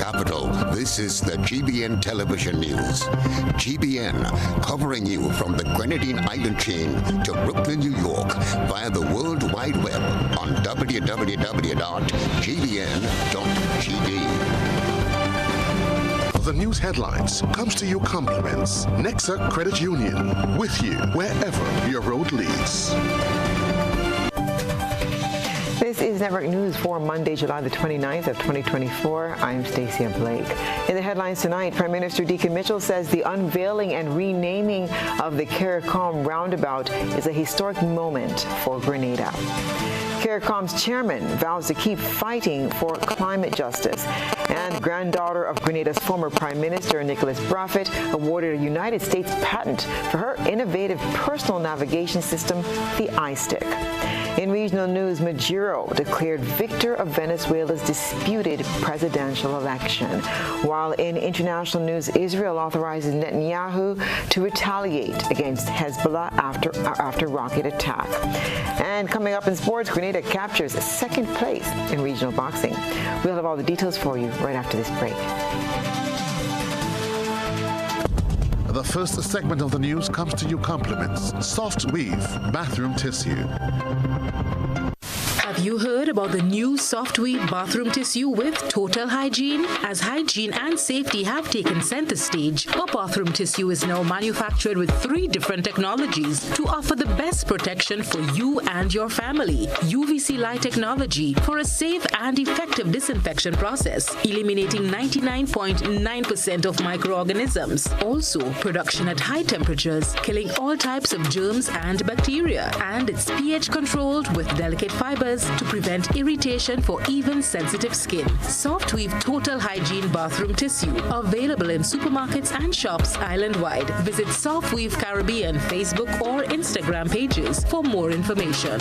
capital, this is the GBN Television News. GBN, covering you from the Grenadine Island chain to Brooklyn, New York, via the World Wide Web on www.gbn.gd. The news headlines comes to you compliments Nexa Credit Union, with you wherever your road leads. This is Network News for Monday, July the 29th of 2024. I'm Stasia Blake. In the headlines tonight, Prime Minister Deacon Mitchell says the unveiling and renaming of the CARICOM roundabout is a historic moment for Grenada. CARICOM's chairman vows to keep fighting for climate justice. And granddaughter of Grenada's former Prime Minister, Nicholas Brafitt, awarded a United States patent for her innovative personal navigation system, the iStick. In regional news, Maduro declared victor of Venezuela's disputed presidential election. While in international news, Israel authorizes Netanyahu to retaliate against Hezbollah after rocket attack. And coming up in sports, Grenada captures second place in regional boxing. We'll have all the details for you right after this break. The first segment of the news comes to you compliments Soft Weave Bathroom Tissue. Have you heard about the new Soft Weave bathroom tissue with total hygiene? As hygiene and safety have taken center stage, our bathroom tissue is now manufactured with 3 different technologies to offer the best protection for you and your family. UVC light technology for a safe and effective disinfection process, eliminating 99.9% of microorganisms. Also, production at high temperatures, killing all types of germs and bacteria. And it's pH controlled with delicate fibers to prevent irritation for even sensitive skin. Soft Weave Total Hygiene Bathroom Tissue, available in supermarkets and shops island-wide. Visit Soft Weave Caribbean Facebook or Instagram pages for more information.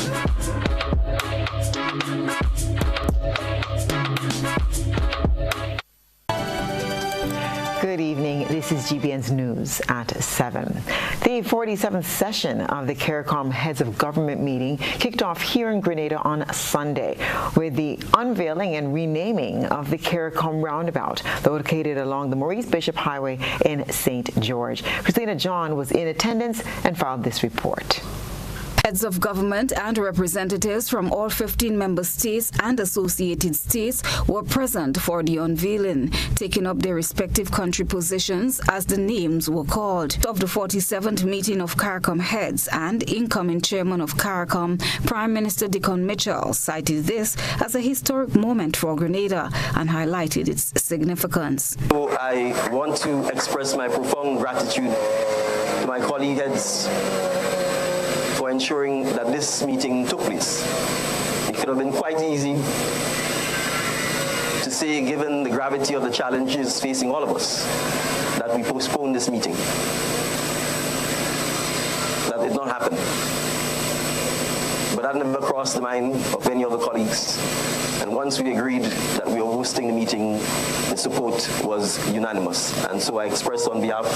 Good evening. This is GBN's News at 7. The 47th session of the CARICOM Heads of Government meeting kicked off here in Grenada on Sunday with the unveiling and renaming of the CARICOM roundabout located along the Maurice Bishop Highway in St. George. Christina John was in attendance and filed this report. Heads of government and representatives from all 15 member states and associated states were present for the unveiling, taking up their respective country positions as the names were called. Of the 47th meeting of CARICOM heads and incoming chairman of CARICOM, Prime Minister Deacon Mitchell cited this as a historic moment for Grenada and highlighted its significance. So I want to express my profound gratitude to my colleague heads for ensuring that this meeting took place. It could have been quite easy to say, given the gravity of the challenges facing all of us, that we postpone this meeting. That did not happen. But that never crossed the mind of any of the colleagues. And once we agreed that we were hosting the meeting, the support was unanimous. And so I express on behalf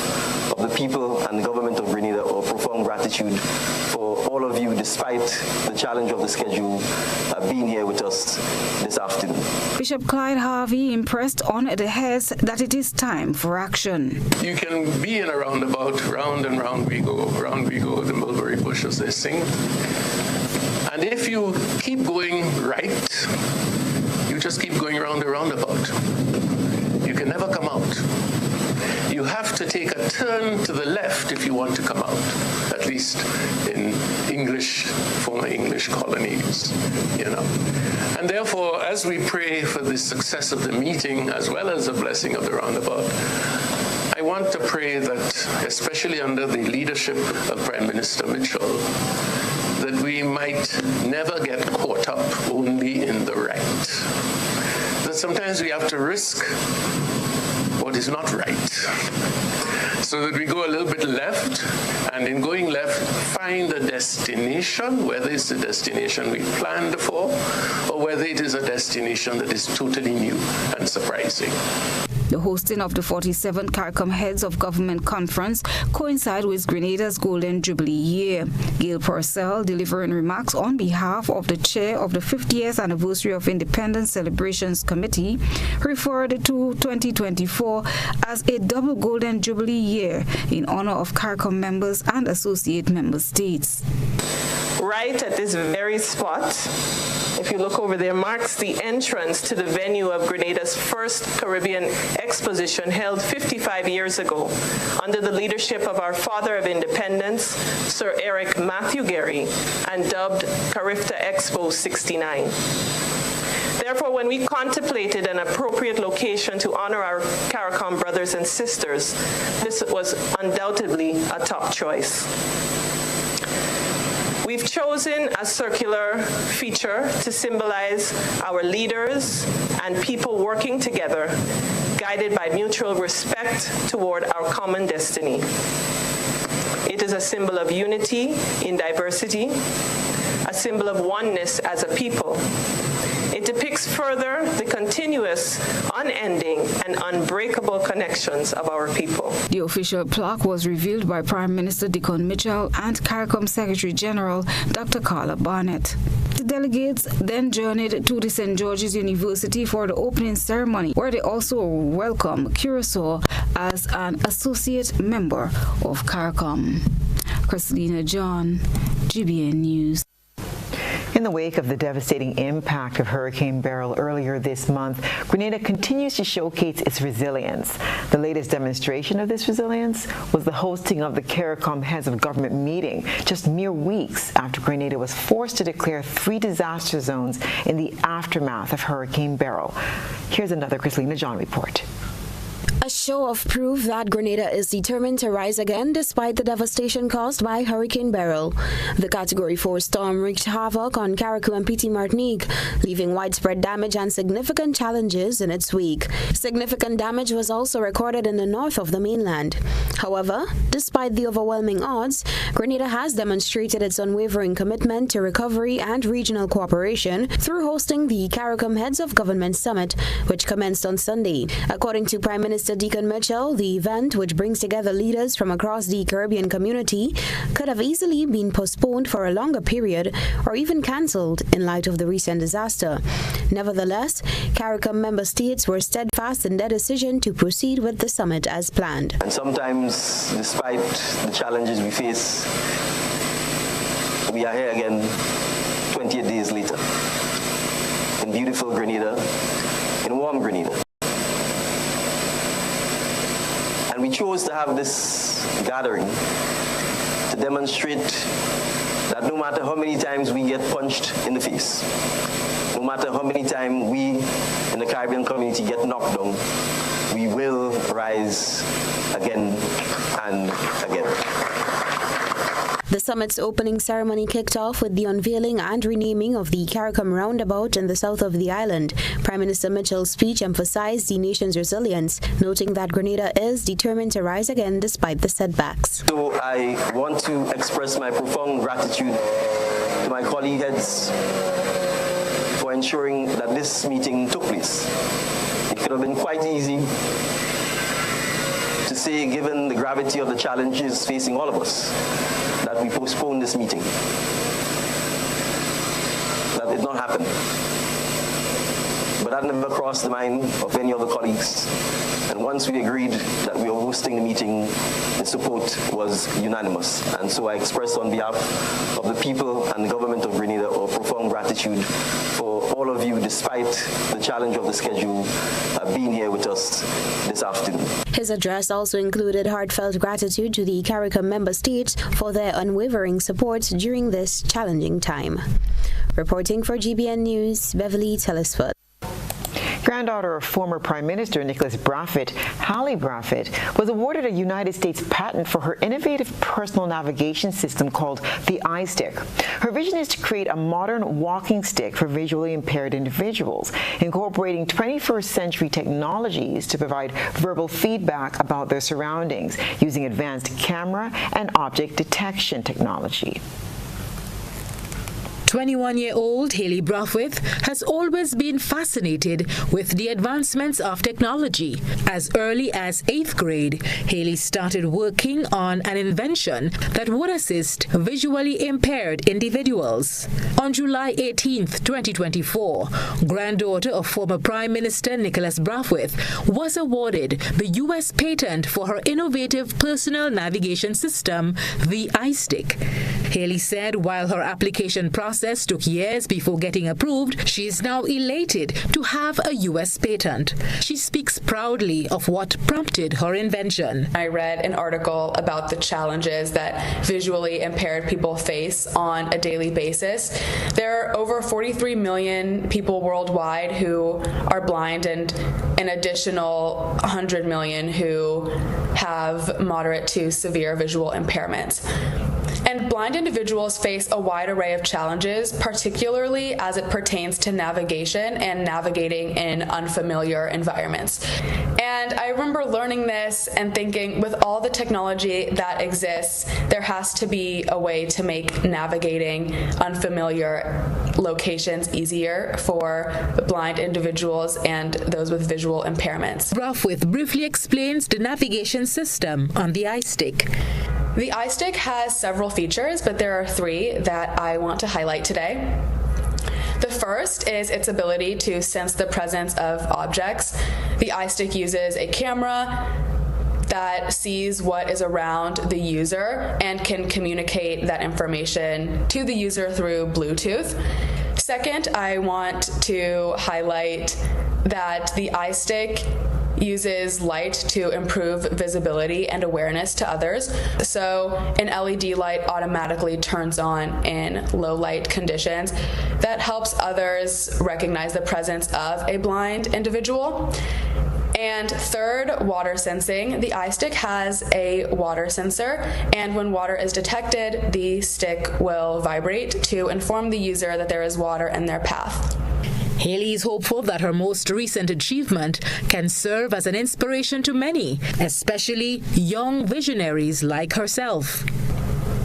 of the people and the government of Grenada our profound gratitude for all of you, despite the challenge of the schedule, being here with us this afternoon. Bishop Clyde Harvey impressed on the heads that it is time for action. You can be in a roundabout, round and round we go, the mulberry bush, as they sing. And if you keep going right, you just keep going round the roundabout. You can never come out. You have to take a turn to the left if you want to come out, at least in former English colonies, And therefore, as we pray for the success of the meeting, as well as the blessing of the roundabout, I want to pray that, especially under the leadership of Prime Minister Mitchell, that we might never get caught up only in the right. That sometimes we have to risk what what is not right, so that we go a little bit left, and in going left, find a destination, whether it's the destination we planned for, or whether it is a destination that is totally new and surprising. The hosting of the 47th CARICOM Heads of Government Conference coincides with Grenada's Golden Jubilee year. Gail Purcell, delivering remarks on behalf of the chair of the 50th Anniversary of Independence Celebrations Committee, referred to 2024 as a double Golden Jubilee year in honor of CARICOM members and associate member states. Right at this very spot, if you look over there, marks the entrance to the venue of Grenada's first Caribbean Exposition held 55 years ago under the leadership of our father of independence, Sir Eric Matthew Gerry, and dubbed Carifta Expo 69. Therefore, when we contemplated an appropriate location to honor our CARICOM brothers and sisters, this was undoubtedly a top choice. We've chosen a circular feature to symbolize our leaders and people working together, guided by mutual respect toward our common destiny. It is a symbol of unity in diversity, a symbol of oneness as a people. It depicts further the continuous, unending, and unbreakable connections of our people. The official plaque was revealed by Prime Minister Dickon Mitchell and CARICOM Secretary General Dr. Carla Barnett. The delegates then journeyed to the St. George's University for the opening ceremony, where they also welcomed Curacao as an associate member of CARICOM. Christina John, GBN News. In the wake of the devastating impact of Hurricane Beryl earlier this month, Grenada continues to showcase its resilience. The latest demonstration of this resilience was the hosting of the CARICOM Heads of Government meeting just mere weeks after Grenada was forced to declare 3 disaster zones in the aftermath of Hurricane Beryl. Here's another Christina John report. A show of proof that Grenada is determined to rise again despite the devastation caused by Hurricane Beryl. The Category 4 storm wreaked havoc on Carriacou and Petite Martinique, leaving widespread damage and significant challenges in its wake. Significant damage was also recorded in the north of the mainland. However, despite the overwhelming odds, Grenada has demonstrated its unwavering commitment to recovery and regional cooperation through hosting the CARICOM Heads of Government Summit, which commenced on Sunday. According to Prime Minister Dickon Mitchell, the event, which brings together leaders from across the Caribbean community, could have easily been postponed for a longer period or even cancelled in light of the recent disaster. Nevertheless, CARICOM member states were steadfast in their decision to proceed with the summit as planned. And sometimes, despite the challenges we face, we are here again 28 days later in beautiful Grenada, in warm Grenada. And we chose to have this gathering to demonstrate that no matter how many times we get punched in the face, no matter how many times we in the Caribbean community get knocked down, we will rise again and again. The summit's opening ceremony kicked off with the unveiling and renaming of the CARICOM roundabout in the south of the island. Prime Minister Mitchell's speech emphasized the nation's resilience, noting that Grenada is determined to rise again despite the setbacks. So I want to express my profound gratitude to my colleague heads for ensuring that this meeting took place. It could have been quite easy to say, given the gravity of the challenges facing all of us, that we postpone this meeting. That did not happen. But that never crossed the mind of any of the colleagues. And once we agreed that we were hosting the meeting, the support was unanimous. And so I express on behalf of the people and the government of Grenada our profound gratitude for all of you, despite the challenge of the schedule, being here with us this afternoon. His address also included heartfelt gratitude to the CARICOM member states for their unwavering support during this challenging time. Reporting for GBN News, Beverly Telesford. Granddaughter of former Prime Minister Nicholas Brafitt, Hallie Brafitt, was awarded a United States patent for her innovative personal navigation system called the iStick. Her vision is to create a modern walking stick for visually impaired individuals, incorporating 21st century technologies to provide verbal feedback about their surroundings using advanced camera and object detection technology. 21-year-old Hallie Brafitt has always been fascinated with the advancements of technology. As early as 8th grade, Hallie started working on an invention that would assist visually impaired individuals. On July 18, 2024, granddaughter of former Prime Minister Nicholas Brafitt was awarded the U.S. patent for her innovative personal navigation system, the iStick. Hallie said while her application process took years before getting approved, she is now elated to have a U.S. patent. She speaks proudly of what prompted her invention. I read an article about the challenges that visually impaired people face on a daily basis. There are over 43 million people worldwide who are blind and an additional 100 million who have moderate to severe visual impairments. And blind individuals face a wide array of challenges, particularly as it pertains to navigation and navigating in unfamiliar environments. And I remember learning this and thinking, with all the technology that exists, there has to be a way to make navigating unfamiliar locations easier for blind individuals and those with visual impairments. Brafitt briefly explains the navigation system on the iStick. The iStick has several features, but there are 3 that I want to highlight today. The first is its ability to sense the presence of objects. The iStick uses a camera that sees what is around the user and can communicate that information to the user through Bluetooth. Second, I want to highlight that the iStick uses light to improve visibility and awareness to others. So an LED light automatically turns on in low light conditions. That helps others recognize the presence of a blind individual. And third, water sensing. The iStick has a water sensor, and when water is detected, the stick will vibrate to inform the user that there is water in their path. Hallie is hopeful that her most recent achievement can serve as an inspiration to many, especially young visionaries like herself.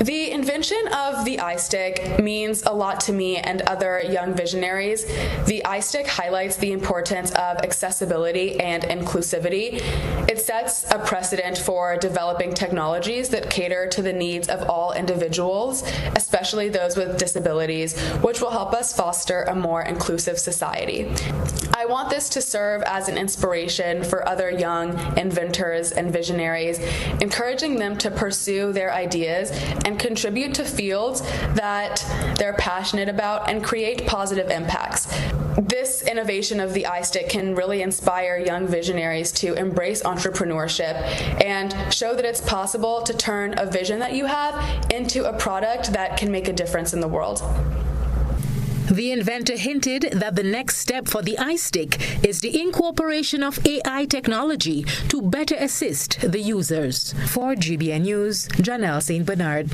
The invention of the iStick means a lot to me and other young visionaries. The iStick highlights the importance of accessibility and inclusivity. It sets a precedent for developing technologies that cater to the needs of all individuals, especially those with disabilities, which will help us foster a more inclusive society. I want this to serve as an inspiration for other young inventors and visionaries, encouraging them to pursue their ideas and contribute to fields that they're passionate about and create positive impacts. This innovation of the iStick can really inspire young visionaries to embrace entrepreneurship and show that it's possible to turn a vision that you have into a product that can make a difference in the world. The inventor hinted that the next step for the iStick is the incorporation of AI technology to better assist the users. For GBN News, Janelle St. Bernard.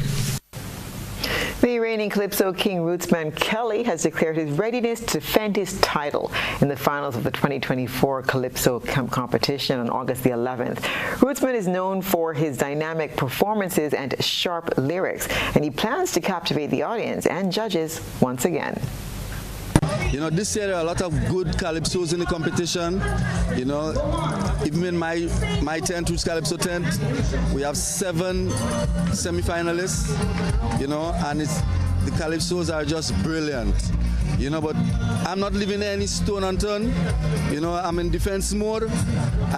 The reigning Calypso King Rootsman Kelly has declared his readiness to defend his title in the finals of the 2024 Calypso competition on August the 11th. Rootsman is known for his dynamic performances and sharp lyrics, and he plans to captivate the audience and judges once again. You know, this year there are a lot of good calypsos in the competition. You know, even in my tent, Roots Calypso tent, we have 7 semi-finalists, you know, and the calypsos are just brilliant. You know, but I'm not leaving any stone unturned. You know, I'm in defense mode.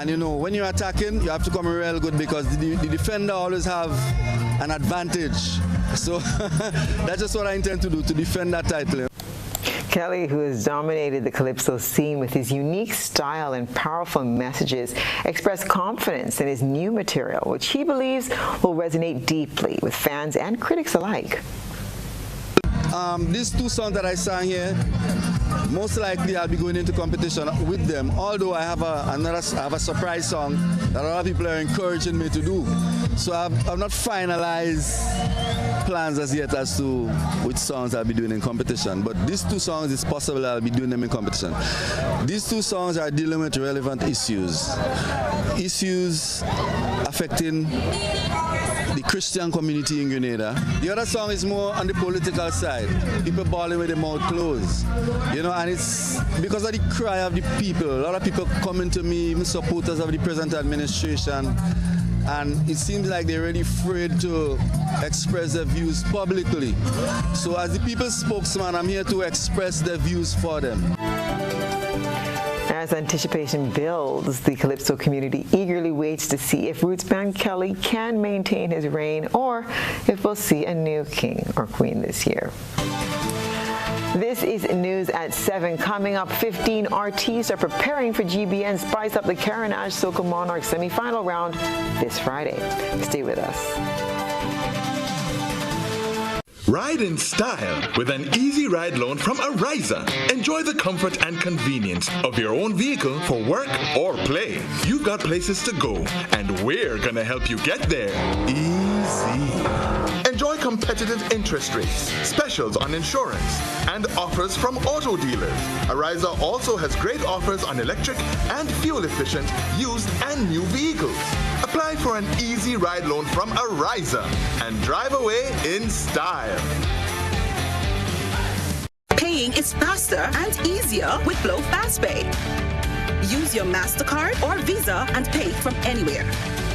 And, you know, when you're attacking, you have to come real good because the defender always have an advantage. So that's just what I intend to do, to defend that title. Kelly, who has dominated the Calypso scene with his unique style and powerful messages, expressed confidence in his new material, which he believes will resonate deeply with fans and critics alike. These 2 songs that I sang here, most likely I'll be going into competition with them, although I have a surprise song that a lot of people are encouraging me to do. So I've not finalized plans as yet as to which songs I'll be doing in competition, but these two songs, it's possible I'll be doing them in competition. These two songs are dealing with relevant issues affecting the Christian community in Grenada. The other song is more on the political side. People balling with their mouth closed. And it's because of the cry of the people. A lot of people coming to me, even supporters of the present administration, and it seems like they're really afraid to express their views publicly. So as the people's spokesman, I'm here to express their views for them. As anticipation builds, the Calypso community eagerly waits to see if Rootsman Kelly can maintain his reign or if we'll see a new king or queen this year. This is news at 7. Coming up, 15 RTs are preparing for GBN's Spice Up the Carenage Soca Monarch semifinal round this Friday. Stay with us. Ride in style with an easy ride loan from Ariza. Enjoy the comfort and convenience of your own vehicle for work or play. You've got places to go, and we're gonna help you get there easy. Enjoy competitive interest rates, specials on insurance, and offers from auto dealers. Ariza also has great offers on electric and fuel-efficient used and new vehicles. Apply for an easy ride loan from Ariza and drive away in style. Paying is faster and easier with Flow FastPay. Use your MasterCard or Visa and pay from anywhere.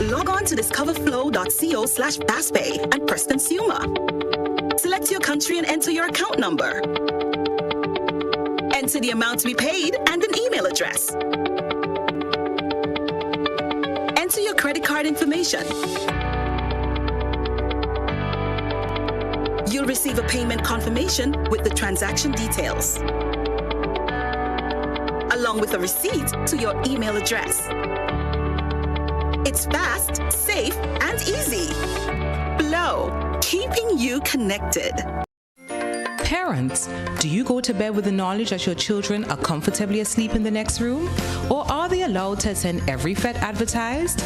Log on to discoverflow.co/fastpay and press Consumer. Select your country and enter your account number. Enter the amount to be paid and an email address. Enter your credit card information. You'll receive a payment confirmation with the transaction details, along with a receipt to your email address. It's fast, safe, and easy. Flow, keeping you connected. Parents, do you go to bed with the knowledge that your children are comfortably asleep in the next room? Or are they allowed to attend every Fed advertised?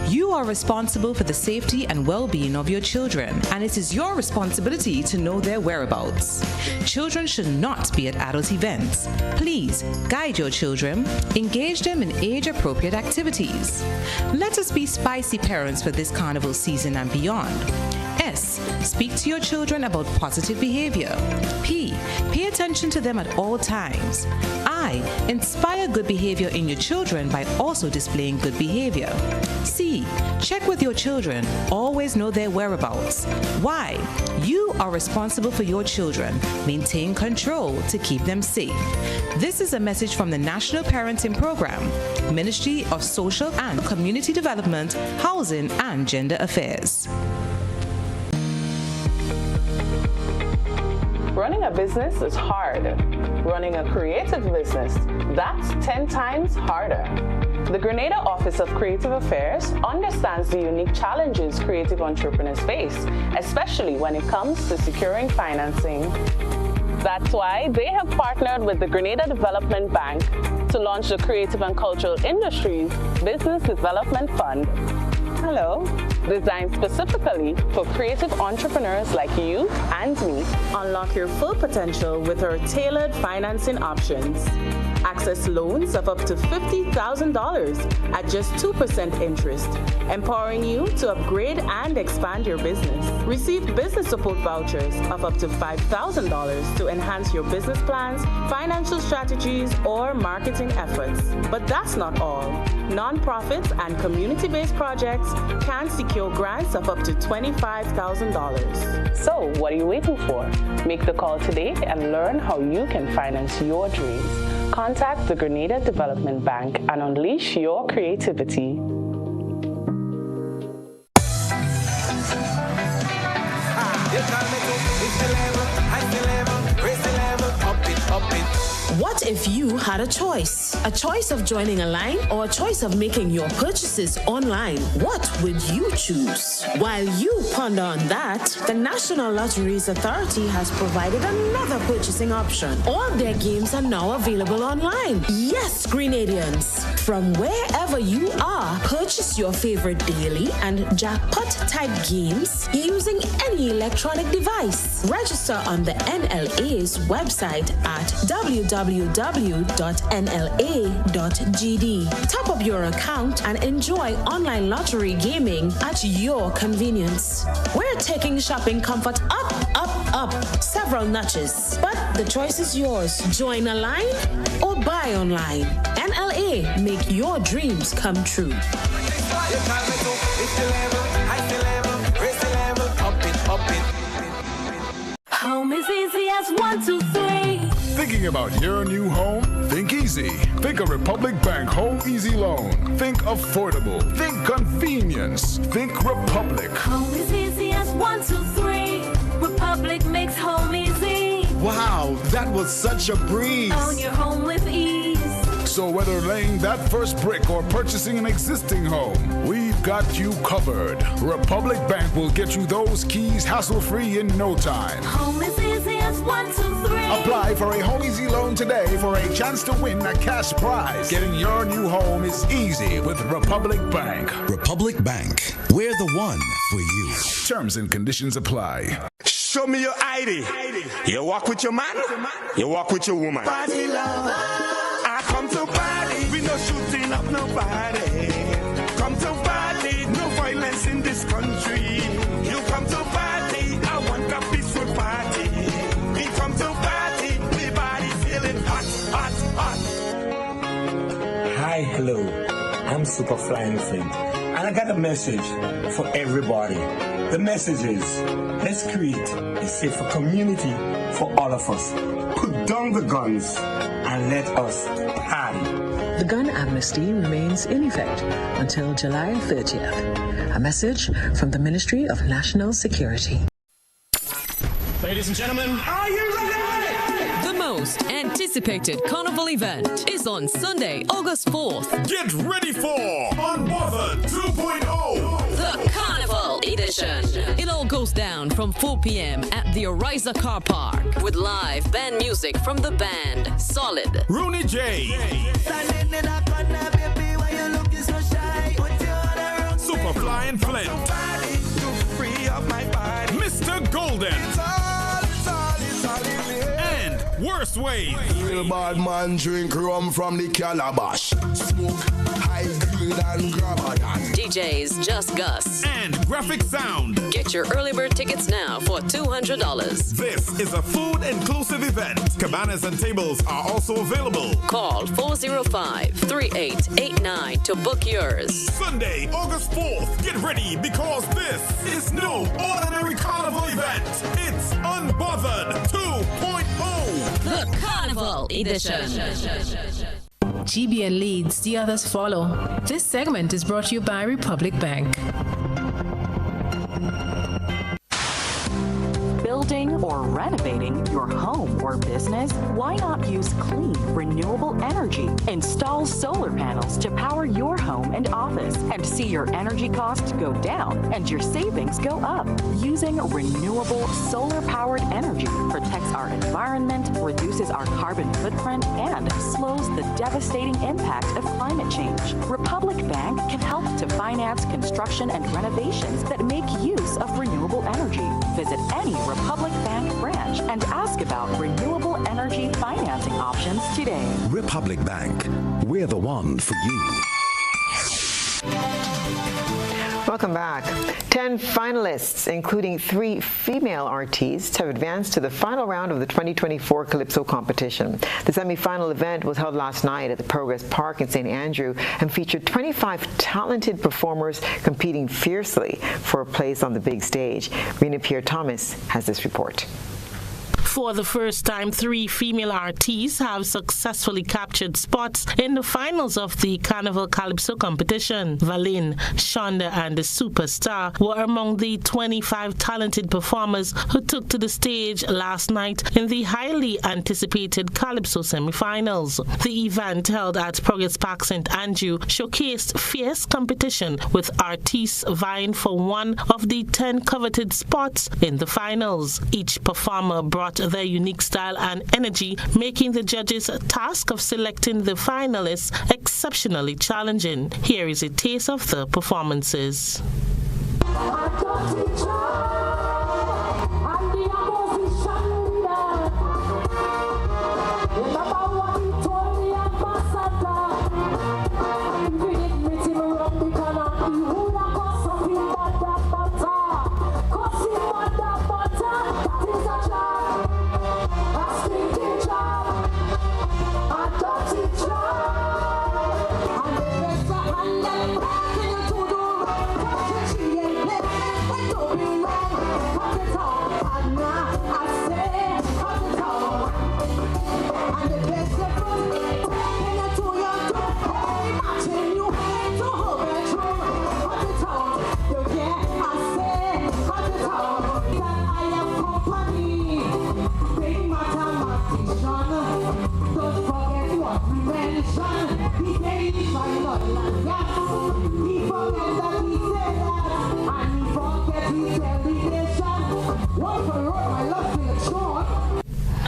You are responsible for the safety and well-being of your children, and it is your responsibility to know their whereabouts. Children should not be at adult events. Please guide your children, engage them in age-appropriate activities. Let us be spicy parents for this carnival season and beyond. S. Speak to your children about positive behavior. P. Pay attention to them at all times. I. Inspire good behavior in your children by also displaying good behavior. C. Check with your children. Always know their whereabouts. Y. You are responsible for your children. Maintain control to keep them safe. This is a message from the National Parenting Program, Ministry of Social and Community Development, Housing and Gender Affairs. Running a business is hard. Running a creative business, that's 10 times harder. The Grenada Office of Creative Affairs understands the unique challenges creative entrepreneurs face, especially when it comes to securing financing. That's why they have partnered with the Grenada Development Bank to launch the Creative and Cultural Industries Business Development Fund. Hello. Designed specifically for creative entrepreneurs like you and me. Unlock your full potential with our tailored financing options. Access loans of up to $50,000 at just 2% interest, empowering you to upgrade and expand your business. Receive business support vouchers of up to $5,000 to enhance your business plans, financial strategies, or marketing efforts. But that's not all. Nonprofits and community-based projects can secure grants of up to $25,000. So, what are you waiting for? Make the call today and learn how you can finance your dreams. Contact the Grenada Development Bank and unleash your creativity. What if you had a choice? A choice of joining a line or a choice of making your purchases online? What would you choose? While you ponder on that, the National Lotteries Authority has provided another purchasing option. All their games are now available online. Yes, Grenadians, from wherever you are, purchase your favorite daily and jackpot-type games using any electronic device. Register on the NLA's website at www.nla.gd. Top up your account and enjoy online lottery gaming at your convenience. We're taking shopping comfort up several notches, but the choice is yours. Join online or buy online. NLA, make your dreams come true. Home is easy as 1, 2, 3. Thinking about your new home? Think easy. Think of Republic Bank Home Easy Loan. Think affordable. Think convenience. Think Republic. Home is easy as 1, 2, 3. Republic makes home easy. Wow, that was such a breeze. Own your home with ease. So whether laying that first brick or purchasing an existing home, we've got you covered. Republic Bank will get you those keys hassle-free in no time. Home is easy as 1, 2, 3. Apply for a Home Easy Loan today for a chance to win a cash prize. Getting your new home is easy with Republic Bank. Republic Bank, we're the one for you. Terms and conditions apply. Show me your ID. You walk with your man, you walk with your woman. Party love. I come to party, we no shooting up nobody. Come to party, no violence in this country. You come to party, I want a peaceful party. We come to party, everybody feeling hot, hot, hot. Hi, hello, I'm Super Flying Flint, and I got a message for everybody. The message is, let's create a safer community for all of us. Put down the guns and let us party. The gun amnesty remains in effect until July 30th. A message from the Ministry of National Security. Ladies and gentlemen, are you ready? The most anticipated carnival event is on Sunday, August 4th. Get ready for Unbothered 2.0. The Carnival Edition. It all goes down from 4 p.m. at the Ariza Car Park with live band music from the band Solid, Rooney J, Super Flying Flint, Mr. Golden, and Worst Ways. Real bad man drink rum from the calabash. Smoke high grade and grab a DJs Just Gus, and Graphic Sound. Get your early bird tickets now for $200. This is a food-inclusive event. Cabanas and tables are also available. Call 405-3889 to book yours. Sunday, August 4th. Get ready because this is no ordinary carnival event. It's Unbothered 2.0. The Carnival Edition. GBN leads, the others follow. This segment is brought to you by Republic Bank. Building or renovating your home or business? Why not use clean, renewable energy? Install solar panels to power your home and office and see your energy costs go down and your savings go up. Using renewable solar-powered energy protects our environment, reduces our carbon footprint, and slows the devastating impact of climate change. Republic Bank can help to finance construction and renovations that make use of renewable energy. Visit any Republic Bank branch and ask about renewable energy financing options today. Republic Bank, we're the one for you. Welcome back. 10 finalists, including 3 female artistes, have advanced to the final round of the 2024 Calypso competition. The semi-final event was held last night at the Progress Park in St. Andrew and featured 25 talented performers competing fiercely for a place on the big stage. Rena Pierre-Thomas has this report. For the first time, 3 female artists have successfully captured spots in the finals of the Carnival Calypso competition. Valin, Shonda, and the Superstar were among the 25 talented performers who took to the stage last night in the highly anticipated Calypso semi-finals. The event, held at Progress Park St. Andrew, showcased fierce competition with artists vying for one of the 10 coveted spots in the finals. Each performer brought their unique style and energy, making the judges' task of selecting the finalists exceptionally challenging. Here is a taste of the performances.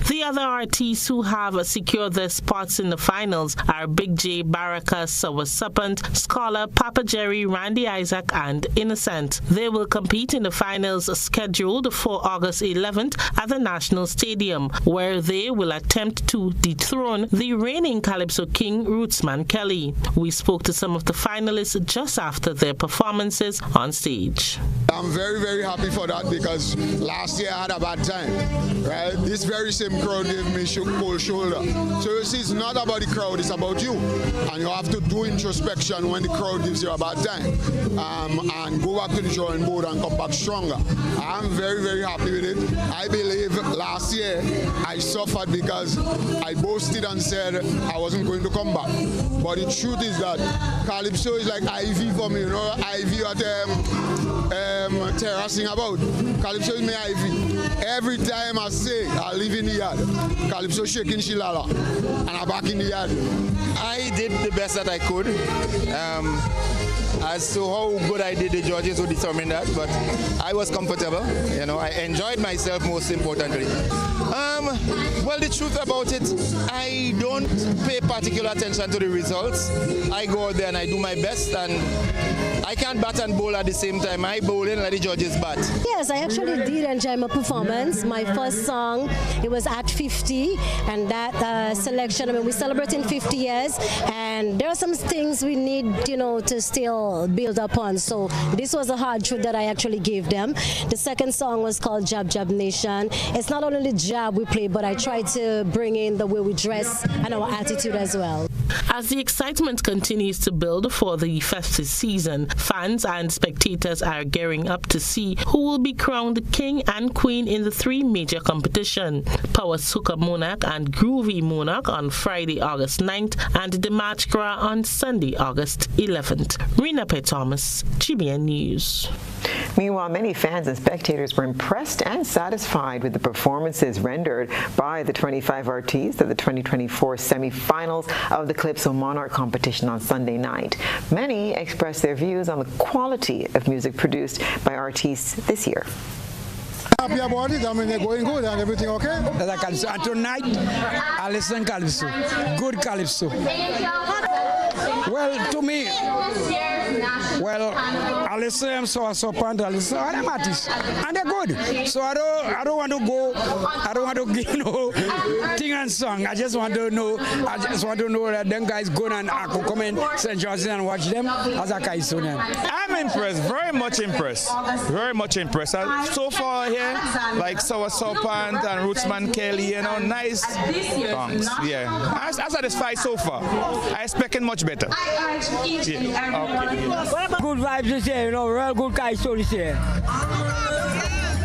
The other artists who have secured their spots in the finals are Big J, Baraka, Sawa Suppant, Scholar, Papa Jerry, Randy Isaac, and Innocent. They will compete in the finals scheduled for August 11th at the National Stadium, where they will attempt to dethrone the reigning Calypso King, Rootsman Kelly. We spoke to some of the finalists just after their performances on stage. I'm very, very happy for that because last year I had a bad time, right? This very same crowd gave me cold shoulder. So you see, it's not about the crowd, it's about you. And you have to do introspection when the crowd gives you a bad time and go back to the drawing board and come back stronger. I'm very, very happy with it. I believe last year I suffered because I boasted and said I wasn't going to come back. But the truth is that Calypso is like IV for me, you know, IV at terracing about. Calypso is my IV. Every time I say I live in the yard, Calypso shaking Shilala, and I'm back in the yard. I did the best that I could. As to how good I did, the judges will determine that, but I was comfortable. You know, I enjoyed myself most importantly. Well, the truth about it, I don't pay particular attention to the results. I go out there and I do my best, and I can't bat and bowl at the same time. I bowl in, let the judges bat. Yes, I actually did enjoy my performance. My first song, it was at 50, and that selection, I mean, we're celebrating 50 years, and there are some things we need, you know, to still build upon. So this was a hard truth that I actually gave them. The second song was called Jab Jab Nation. It's not only the jab we play, but I tried to bring in the way we dress and our attitude as well. As the excitement continues to build for the festive season, fans and spectators are gearing up to see who will be crowned king and queen in the 3 major competitions: Power Soca Monarch and Groovy Monarch on Friday, August 9th, and the March Gras on Sunday, August 11th. Rena P. Thomas, GBN News. Meanwhile, many fans and spectators were impressed and satisfied with the performances rendered by the 25 artists at the 2024 semi-finals of the Calypso Monarch competition on Sunday night. Many expressed their views on the quality of music produced by artists this year. Happy about it. I mean, they're going good and everything okay. That's Calypso. And tonight, I listen Calypso. Good Calypso. Well, to me, I listen Sawa Suppant, I listen to them artists, and they're good. So I don't want to go. I don't want to give no thing and song. I just want to know. That them guys go and I could come in St. George's and watch them as a Kaiso. I'm impressed. Very much impressed. Very much impressed. So far here, like Sawa Suppant and Rootsman Kelly, you know, nice songs. Yeah, I'm satisfied so far. I expected much better. Good vibes this year, you know, real good Kaiso this year.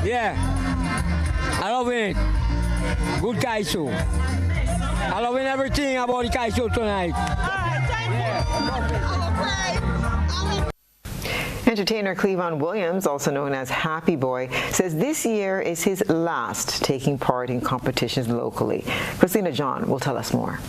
Yeah, I love it. Good kite show. I love everything about the kite show tonight. Entertainer Cleavon Williams, also known as Happy Boy, says this year is his last taking part in competitions locally. Christina John will tell us more.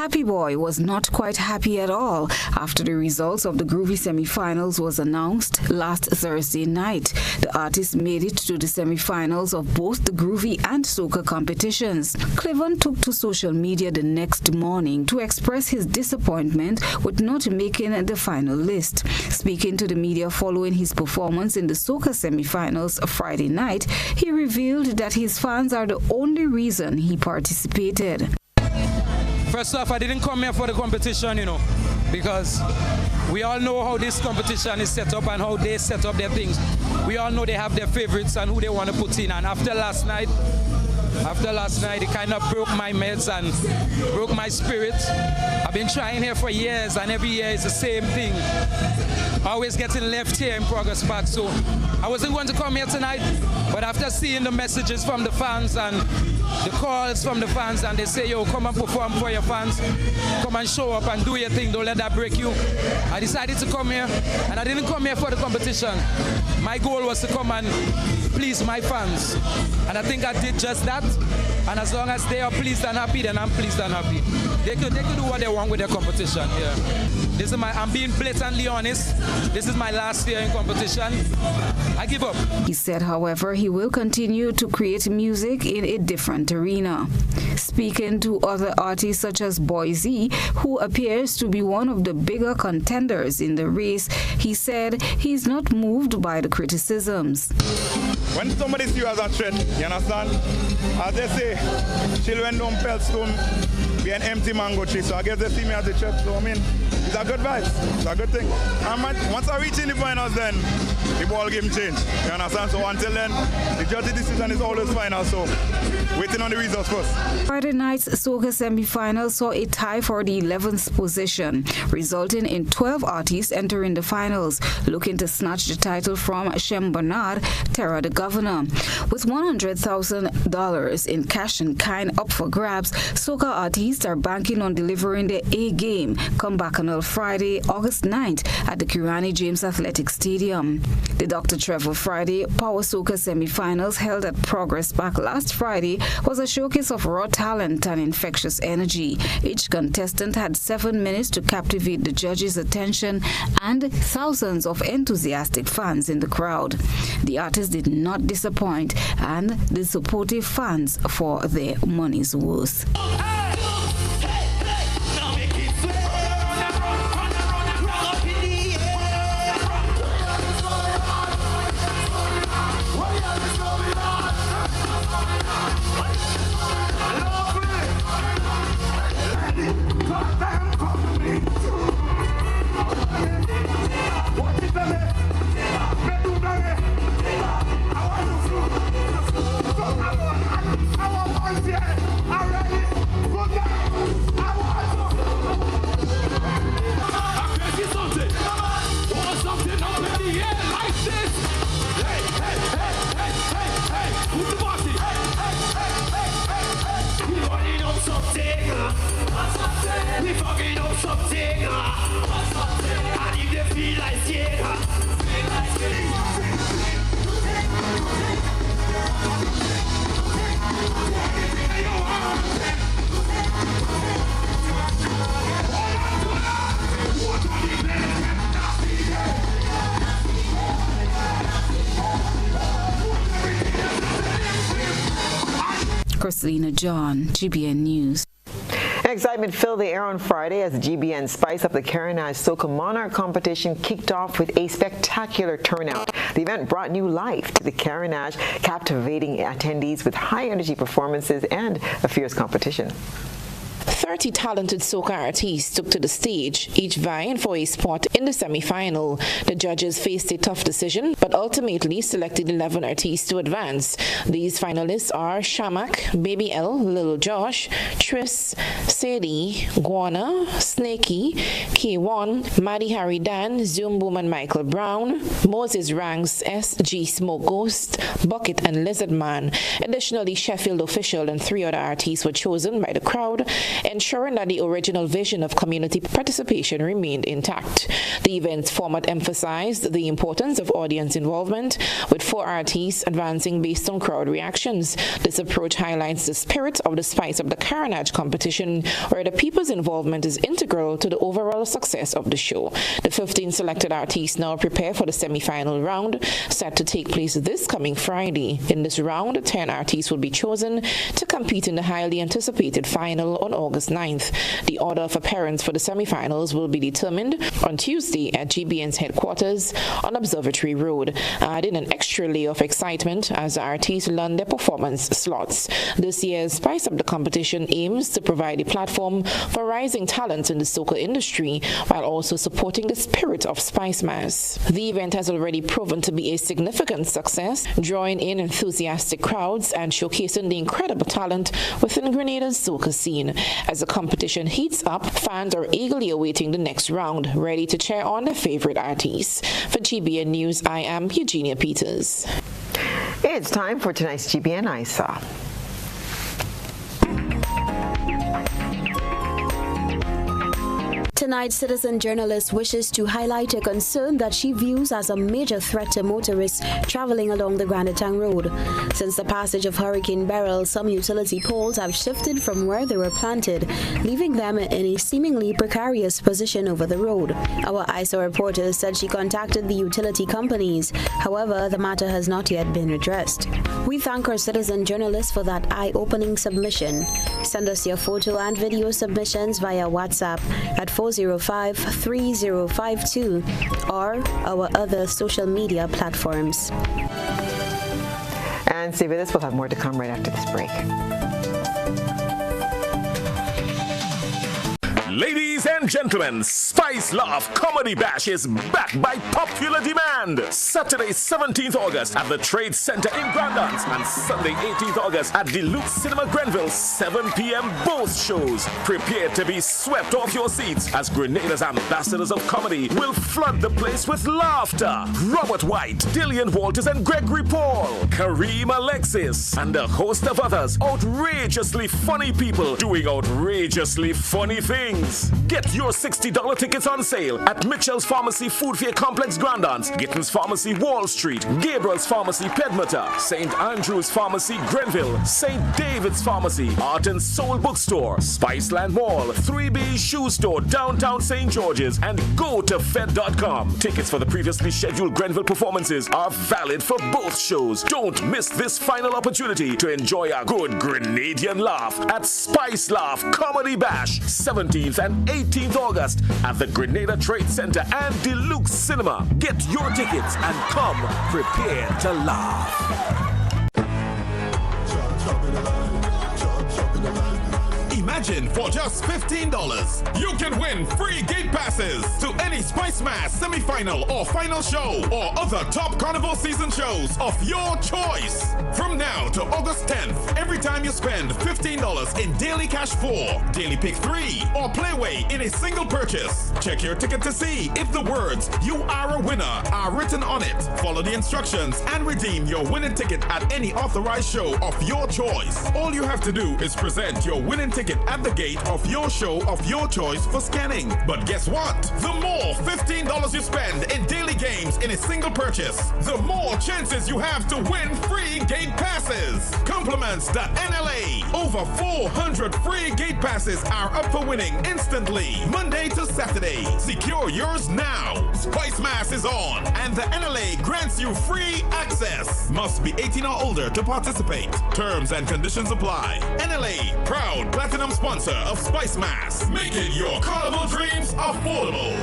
Happy Boy was not quite happy at all after the results of the Groovy semi-finals was announced last Thursday night. The artist made it to the semi-finals of both the Groovy and Soca competitions. Cleavon took to social media the next morning to express his disappointment with not making the final list. Speaking to the media following his performance in the Soca semi-finals Friday night, he revealed that his fans are the only reason he participated. First off, I didn't come here for the competition, because we all know how this competition is set up and how they set up their things. We all know they have their favorites and who they want to put in. And after last night, it kind of broke my meds and broke my spirit. I've been trying here for years, and every year it's the same thing. Always getting left here in Progress Park. So I wasn't going to come here tonight, but after seeing the messages from the fans and the calls from the fans, and they say, yo, come and perform for your fans, come and show up and do your thing, don't let that break you. I decided to come here, and I didn't come here for the competition. My goal was to come and please my fans, and I think I did just that. And as long as they are pleased and happy, then I'm pleased and happy. They could do what they want with their competition. Yeah. I'm being blatantly honest. This is my last year in competition. I give up. He said, however, he will continue to create music in a different arena. Speaking to other artists such as Boise, who appears to be one of the bigger contenders in the race, he said he's not moved by the criticisms. When somebody sees you as a threat, you understand? As they say, children don't pelt stone, be an empty mango tree. So I guess they see me as a threat. So I mean, it's a good vibe. It's a good thing. And once I reach in the finals, then the ball game change. You understand? So until then, the judge's decision is always final. So waiting on the results first. Friday night's Soca semi-final saw a tie for the 11th position, resulting in 12 artists entering the finals, looking to snatch the title from Shem Bernard, Terra the Governor. With $100,000 in cash and kind up for grabs, Soca artists are banking on delivering their A-game come Bacchanal Friday, August 9th at the Kirani James Athletic Stadium. The Dr. Trevor Friday Power Soca semi-finals held at Progress Park last Friday was a showcase of raw talent and infectious energy. Each contestant had 7 minutes to captivate the judges' attention and thousands of enthusiastic fans in the crowd. The artists did not disappoint, and the supportive fans for their money's worth. Christina John, GBN News. Excitement filled the air on Friday as the GBN Spice Up the Carina's Soca Monarch competition kicked off with a spectacular turnout. The event brought new life to the Carnage, captivating attendees with high-energy performances and a fierce competition. 30 talented soca artists took to the stage, each vying for a spot in the semi-final. The judges faced a tough decision, but ultimately selected 11 artists to advance. These finalists are Shamak, Baby L, Lil Josh, Tris, Sadie, Guana, Snakey, K1, Maddie Harry Dan, Zoom Boom and Michael Brown, Moses Ranks, SG Smoke Ghost, Bucket and Lizard Man. Additionally, Sheffield Official and 3 other artists were chosen by the crowd, ensuring that the original vision of community participation remained intact. The event's format emphasized the importance of audience involvement, with 4 artists advancing based on crowd reactions. This approach highlights the spirit of the Spice of the Carnage competition, where the people's involvement is integral to the overall success of the show. The 15 selected artists now prepare for the semi-final round, set to take place this coming Friday. In this round, 10 artists will be chosen to compete in the highly anticipated final on August 9th. The order of appearance for the semi-finals will be determined on Tuesday at GBN's headquarters on Observatory Road, adding an extra layer of excitement as the artists learn their performance slots. This year's Spice Up the competition aims to provide a platform for rising talents in the soca industry while also supporting the spirit of Spice Mass. The event has already proven to be a significant success, drawing in enthusiastic crowds and showcasing the incredible talent within Grenada's soca scene. As the competition heats up, fans are eagerly awaiting the next round, ready to cheer on their favorite artists. For GBN News, I am Eugenia Peters. It's time for tonight's GBN I Saw. Tonight's citizen journalist wishes to highlight a concern that she views as a major threat to motorists traveling along the Grandetang Road. Since the passage of Hurricane Beryl, some utility poles have shifted from where they were planted, leaving them in a seemingly precarious position over the road. Our ISA reporter said she contacted the utility companies. However, the matter has not yet been addressed. We thank our citizen journalist for that eye-opening submission. Send us your photo and video submissions via WhatsApp at 405-3052 or our other social media platforms. And stay with us. We'll have more to come right after this break. Ladies and gentlemen, Spice Love Comedy Bash is back by popular demand. Saturday, 17th August at the Trade Center in Grandance and Sunday, 18th August at Deluxe Cinema Grenville, 7 p.m. both shows. Prepare to be swept off your seats as Grenada's ambassadors of comedy will flood the place with laughter. Robert White, Dillian Walters and Gregory Paul, Kareem Alexis, and a host of others. Outrageously funny people doing outrageously funny things. Get your $60 tickets on sale at Mitchell's Pharmacy Food Fair Complex Grandance, Gittins Pharmacy Wall Street, Gabriel's Pharmacy Pedmota, St. Andrew's Pharmacy Grenville, St. David's Pharmacy, Art and Soul Bookstore, Spiceland Mall, 3B Shoe Store, downtown St. George's, and GoToFed.com. Tickets for the previously scheduled Grenville performances are valid for both shows. Don't miss this final opportunity to enjoy a good Grenadian laugh at Spice Laugh Comedy Bash, 17th and 18th August at the Grenada Trade Center and Deluxe Cinema. Get your tickets and come prepared to laugh. Imagine for just $15, you can win free gate passes to any Spice Mass semi-final or final show or other top Carnival season shows of your choice. From now to August 10th, every time you spend $15 in Daily Cash 4, Daily Pick 3, or Playway in a single purchase, check your ticket to see if the words "You are a winner" are written on it. Follow the instructions and redeem your winning ticket at any authorized show of your choice. All you have to do is present your winning ticket at the gate of your show of your choice for scanning. But guess what? The more $15 you spend in daily games in a single purchase, the more chances you have to win free gate passes. Compliments the NLA. Over 400 free gate passes are up for winning instantly, Monday to Saturday. Secure yours now. Spice Mass is on, and the NLA grants you free access. Must be 18 or older to participate. Terms and conditions apply. NLA, proud platinum sponsor of Spice Mass, making your carnival dreams affordable.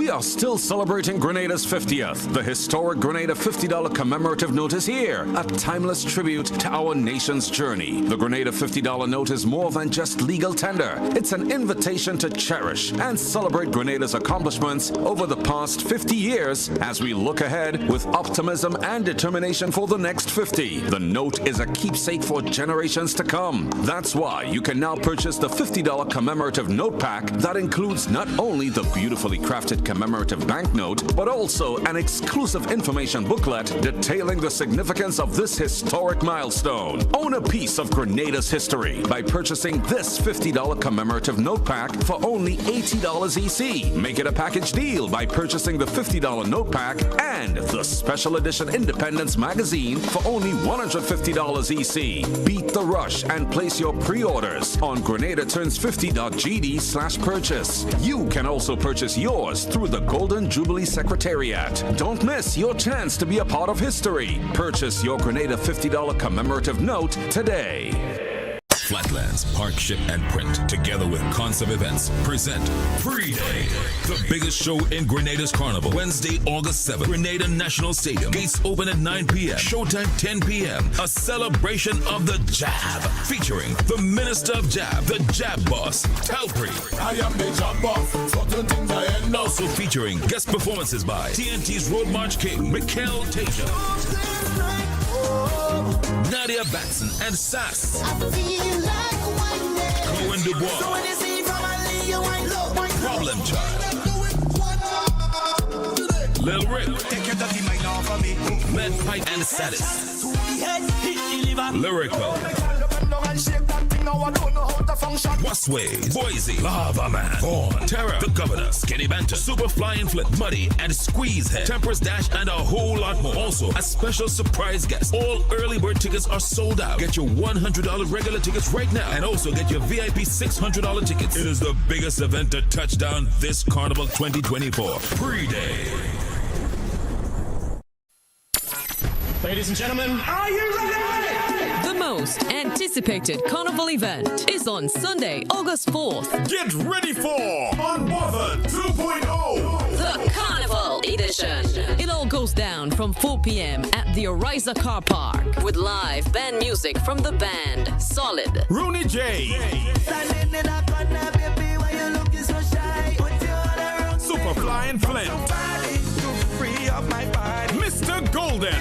We are still celebrating Grenada's 50th. The historic Grenada $50 commemorative note is here, a timeless tribute to our nation's journey. The Grenada $50 note is more than just legal tender. It's an invitation to cherish and celebrate Grenada's accomplishments over the past 50 years as we look ahead with optimism and determination for the next 50. The note is a keepsake for generations to come. That's why you can now purchase the $50 commemorative note pack that includes not only the beautifully crafted commemorative banknote, but also an exclusive information booklet detailing the significance of this historic milestone. Own a piece of Grenada's history by purchasing this $50 commemorative note pack for only $80 EC. Make it a package deal by purchasing the $50 note pack and the special edition Independence magazine for only $150 EC. Beat the rush and place your pre-orders on GrenadaTurns50.gd/purchase. You can also purchase yours through the Golden Jubilee Secretariat. Don't miss your chance to be a part of history. Purchase your Grenada $50 commemorative note today. Flatlands, Parkship, and Print, together with Concept Events, present Pre-Day, the biggest show in Grenada's Carnival. Wednesday, August 7th, Grenada National Stadium. Gates open at 9 p.m. Showtime 10 p.m. A celebration of the Jab, featuring the Minister of Jab, the Jab Boss, Talpri. I am the Jab Boss. Certain things I end. Also featuring guest performances by TNT's Road March King, Mikhail Tasia, Nadia Batson and Sass, Cohen Dubois, Problem Child, Lil Rick, Med Pipe and Status, Lyrical, Busways, Boise, Lava Man, Vaughn, Terror, The Governor, Skinny Banter, Super Flying Flip, Muddy, and Squeeze Head, Temperance Dash, and a whole lot more. Also, a special surprise guest. All early bird tickets are sold out. Get your $100 regular tickets right now, and also get your VIP $600 tickets. It is the biggest event to touch down this Carnival 2024. Pre-Day. Ladies and gentlemen, are you ready? The most anticipated Carnival event is on Sunday, August 4th. Get ready for Unbothered 2.0, the Carnival Edition. It all goes down from 4 p.m. at the Oriza Car Park with live band music from the band Solid, Rooney J, Super Flying Flint, Mr. Golden,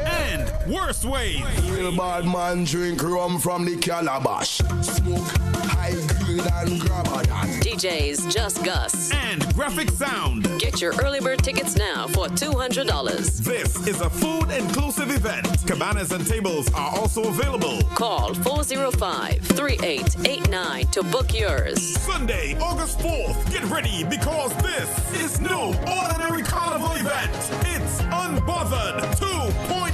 and Worst Wave. Real bad man drink rum from the calabash. Smoke high grade and grab a that. DJs Just Gus and Graphic Sound. Get your early bird tickets now for $200. This is a food inclusive event. Cabanas and tables are also available. Call 405-3889 to book yours. Sunday, August 4th. Get ready because this is no ordinary carnival event. It's Unbothered 2.0.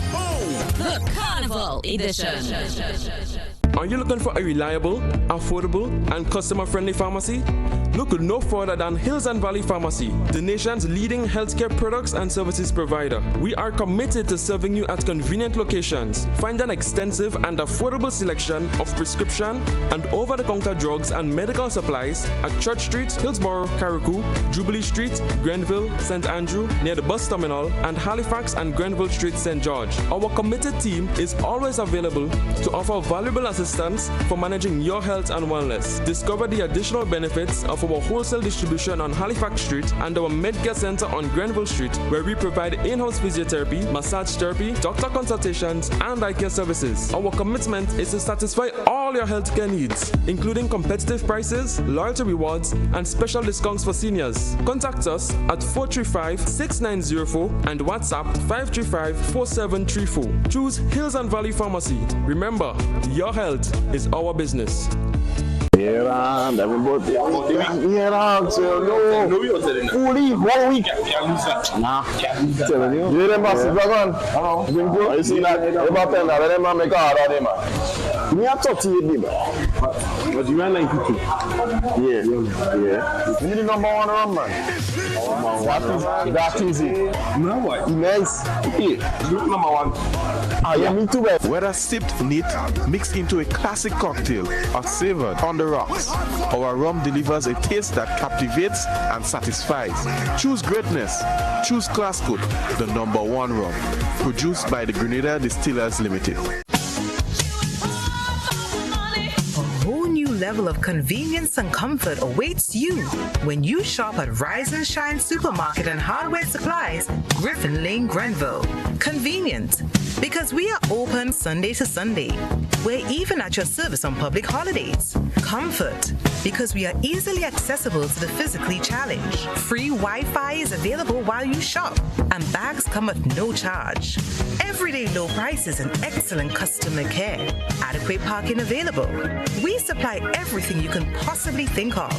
The Carnival Edition. Are you looking for a reliable, affordable, and customer-friendly pharmacy? Look no further than Hills and Valley Pharmacy, the nation's leading healthcare products and services provider. We are committed to serving you at convenient locations. Find an extensive and affordable selection of prescription and over-the-counter drugs and medical supplies at Church Street, Hillsborough, Carriacou, Jubilee Street, Grenville, St. Andrew, near the bus terminal, and Halifax and Grenville Street, St. George. Our committed team is always available to offer valuable assistance for managing your health and wellness. Discover the additional benefits of our wholesale distribution on Halifax Street and our Medcare Center on Grenville Street, where we provide in-house physiotherapy, massage therapy, doctor consultations, and eye care services. Our commitment is to satisfy all your healthcare needs, including competitive prices, loyalty rewards, and special discounts for seniors. Contact us at 435-6904 and WhatsApp 535-4734. Choose Hills and Valley Pharmacy. Remember, your health is our business. Yeah, so fully 1 week. Nah, telling you. You them massive dragon. You see that? About 10 now, them make a hard of them. Me have 38 people. But you are 92. Yeah. You need the number one run, man. That is it. No, what? Nice. Yeah. Number one. Yeah, me too, man. Whether sipped neat, mixed into a classic cocktail, or savored on the rocks, our rum delivers a taste that captivates and satisfies. Choose greatness. Choose Classcoat, the number one rum. Produced by the Grenada Distillers Limited. Level of convenience and comfort awaits you when you shop at Rise and Shine Supermarket and Hardware Supplies, Griffin Lane, Grenville. Convenient, because we are open Sunday to Sunday. We're even at your service on public holidays. Comfort, because we are easily accessible to the physically challenged. Free Wi-Fi is available while you shop, and bags come at no charge. Everyday low prices and excellent customer care. Adequate parking available. We supply everything you can possibly think of.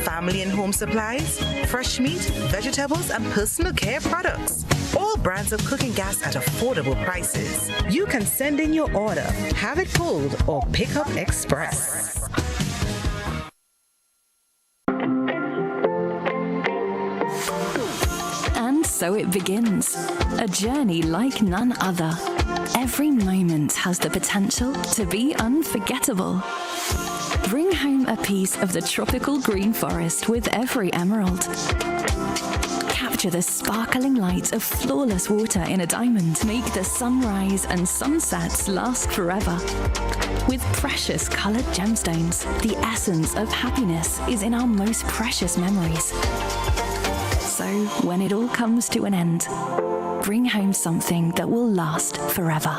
Family and home supplies, fresh meat, vegetables, and personal care products. All brands of cooking gas at affordable prices. You can send in your order, have it pulled, or pick up express. And so it begins. A journey like none other. Every moment has the potential to be unforgettable. Bring home a piece of the tropical green forest with every emerald. Capture the sparkling light of flawless water in a diamond. Make the sunrise and sunsets last forever. With precious colored gemstones, the essence of happiness is in our most precious memories. So when it all comes to an end, bring home something that will last forever.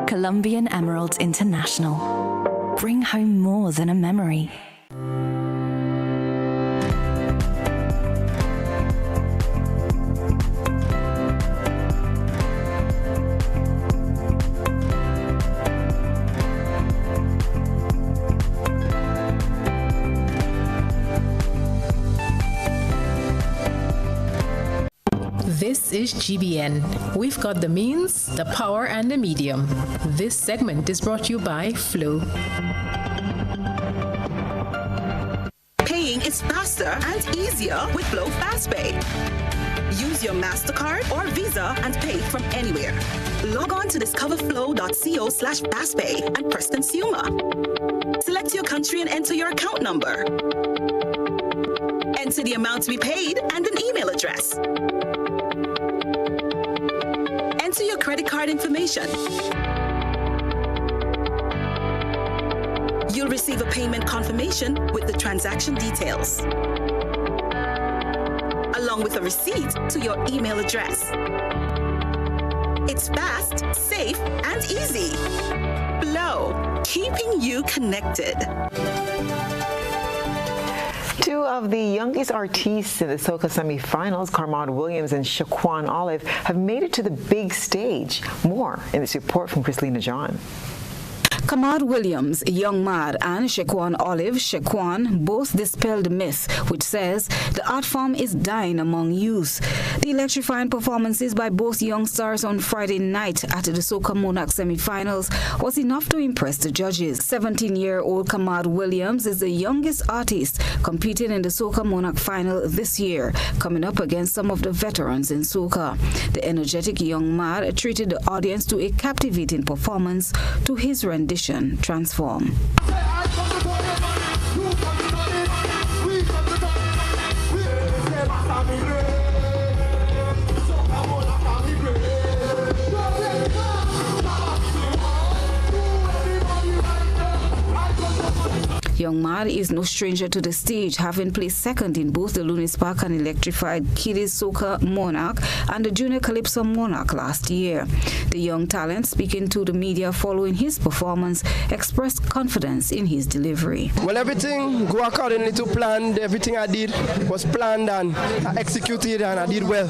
Colombian Emeralds International. Bring home more than a memory. This is GBN. We've got the means, the power, and the medium. This segment is brought to you by Flow. Paying is faster and easier with Flow FastPay. Use your MasterCard or Visa and pay from anywhere. Log on to discoverflow.co/fastpay and press Consumer. Select your country and enter your account number. Enter the amount to be paid and an email address. Enter your credit card information. You'll receive a payment confirmation with the transaction details, along with a receipt to your email address. It's fast, safe, and easy. Flow, keeping you connected. Two of the youngest artists in the soca semifinals, Carmad Williams and Shaquan Olive, have made it to the big stage. More in this report from Chrislina John. Carmad Williams, Young Mad, and Shaquan Olive, Shaquan, both dispelled the myth, which says the art form is dying among youth. The electrifying performances by both young stars on Friday night at the Soca Monarch semi-finals was enough to impress the judges. 17-year-old Carmad Williams is the youngest artist competing in the Soca Monarch final this year, coming up against some of the veterans in soca. The energetic Young Mad treated the audience to a captivating performance to his rendition, Transform. Young Mad is no stranger to the stage, having placed second in both the Lunis Park and electrified Kiddies Soca Monarch and the Junior Calypso Monarch last year. The young talent, speaking to the media following his performance, expressed confidence in his delivery. Well, everything go accordingly to plan. Everything I did was planned and I executed and I did well.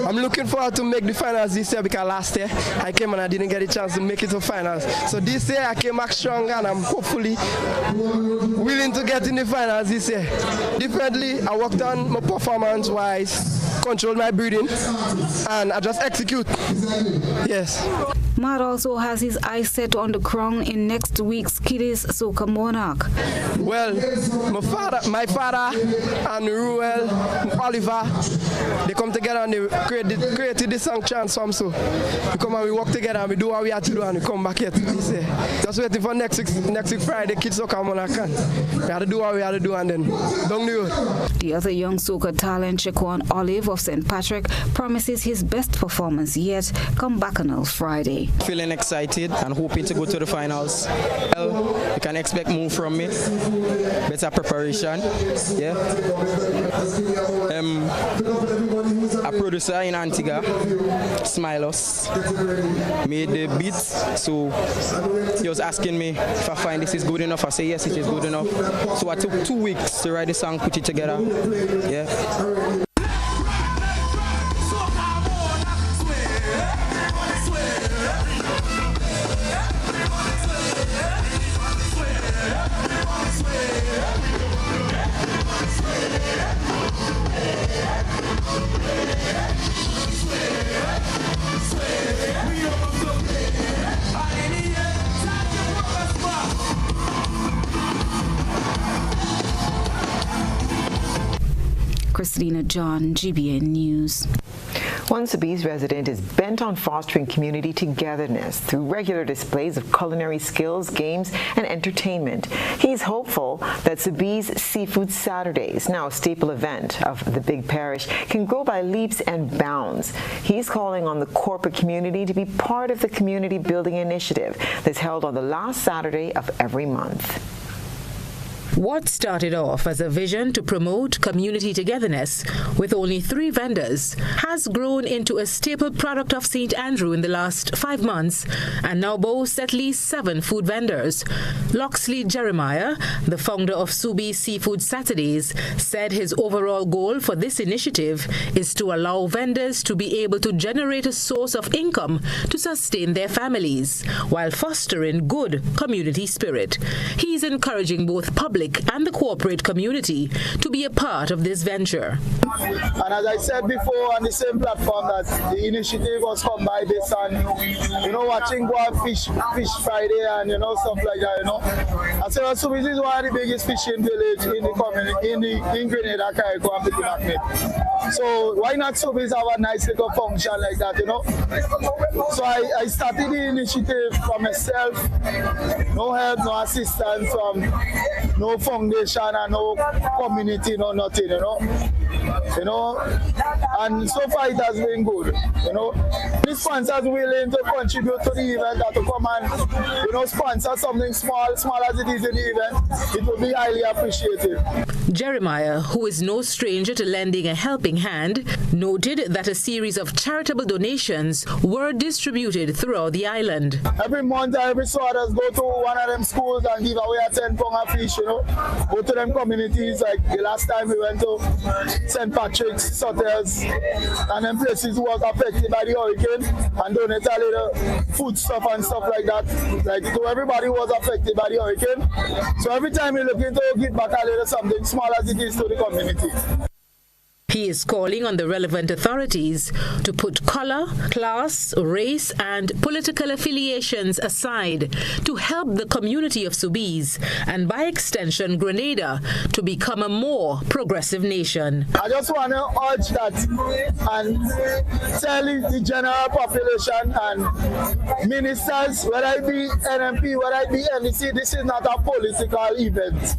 I'm looking forward to make the finals this year because last year I came and I didn't get a chance to make it to finals. So this year I came back stronger and I'm hopefully willing to get in the finals this year. Differently, I worked on my performance-wise, control my breathing, and I just execute. Yes. Matt also has his eyes set on the crown in next week's Kiddies Soca Monarch. Well, my father and Ruel, Oliver, they come together and they created this song Chance From. So we come and we work together and we do what we have to do and we come back here this year. Just waiting for next week Friday, Kids Soca Monarch. We have to do what we have to do and then down the road. The other young soca talent, Shaquan Olive of St. Patrick, promises his best performance yet come Bacchanal Friday. Feeling excited and hoping to go to the finals. Well, you can expect more from me. Better preparation. Yeah. A producer in Antigua, Smilos, made the beat. So he was asking me if I find this is good enough. I say yes, it is good enough. So I took 2 weeks to write the song, put it together. Yeah. Christina John, GBN News. One Sobeys resident is bent on fostering community togetherness through regular displays of culinary skills, games, and entertainment. He's hopeful that Sobeys Seafood Saturdays, now a staple event of the big parish, can grow by leaps and bounds. He's calling on the corporate community to be part of the community building initiative that's held on the last Saturday of every month. What started off as a vision to promote community togetherness with only 3 vendors has grown into a staple product of St. Andrew in the last 5 months and now boasts at least 7 food vendors. Loxley Jeremiah, the founder of Sobeys Seafood Saturdays, said his overall goal for this initiative is to allow vendors to be able to generate a source of income to sustain their families while fostering good community spirit. He's encouraging both public and the corporate community to be a part of this venture. And as I said before on the same platform that the initiative was come by this and watching go out fish Friday and stuff like that, I said Sobeys is one of the biggest fishing village in the community in Grenada, Carriacou and Petit. So why not Sobeys have a nice little function like that, So I started the initiative for myself, no help, no assistance from no foundation and no community, no nothing, and so far it has been good, The sponsors willing to contribute to the event, that to come and, sponsor something small as it is in the event, it will be highly appreciated. Jeremiah, who is no stranger to lending a helping hand, noted that a series of charitable donations were distributed throughout the island. Every month, every sorters go to one of them schools and give away a 10 pound of fish, Go to them communities, like the last time we went to St. Patrick's, Sotters, and them places who was affected by the hurricane, and donate a little food stuff and stuff like that. Like to everybody who was affected by the hurricane. So every time we look into give back a little something small as it is to the community. He is calling on the relevant authorities to put color, class, race, and political affiliations aside to help the community of Sobeys and, by extension, Grenada to become a more progressive nation. I just want to urge that and tell the general population and ministers, whether it be NMP, whether it be NEC, this is not a political event.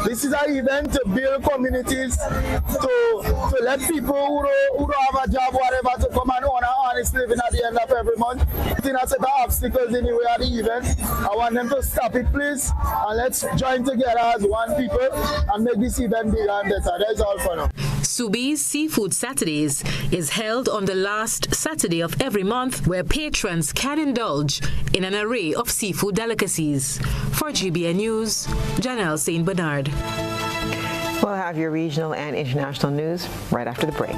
This is an event to build communities, to let people who don't have a job, whatever, to come and earn an honest living at the end of every month. I think that's the obstacles in the way of the event. I want them to stop it, please, and let's join together as one people and make this event bigger and better. That's all for now. Sobeys Seafood Saturdays is held on the last Saturday of every month, where patrons can indulge in an array of seafood delicacies. For GBN News, Janelle St. Bernard. We'll have your regional and international news right after the break.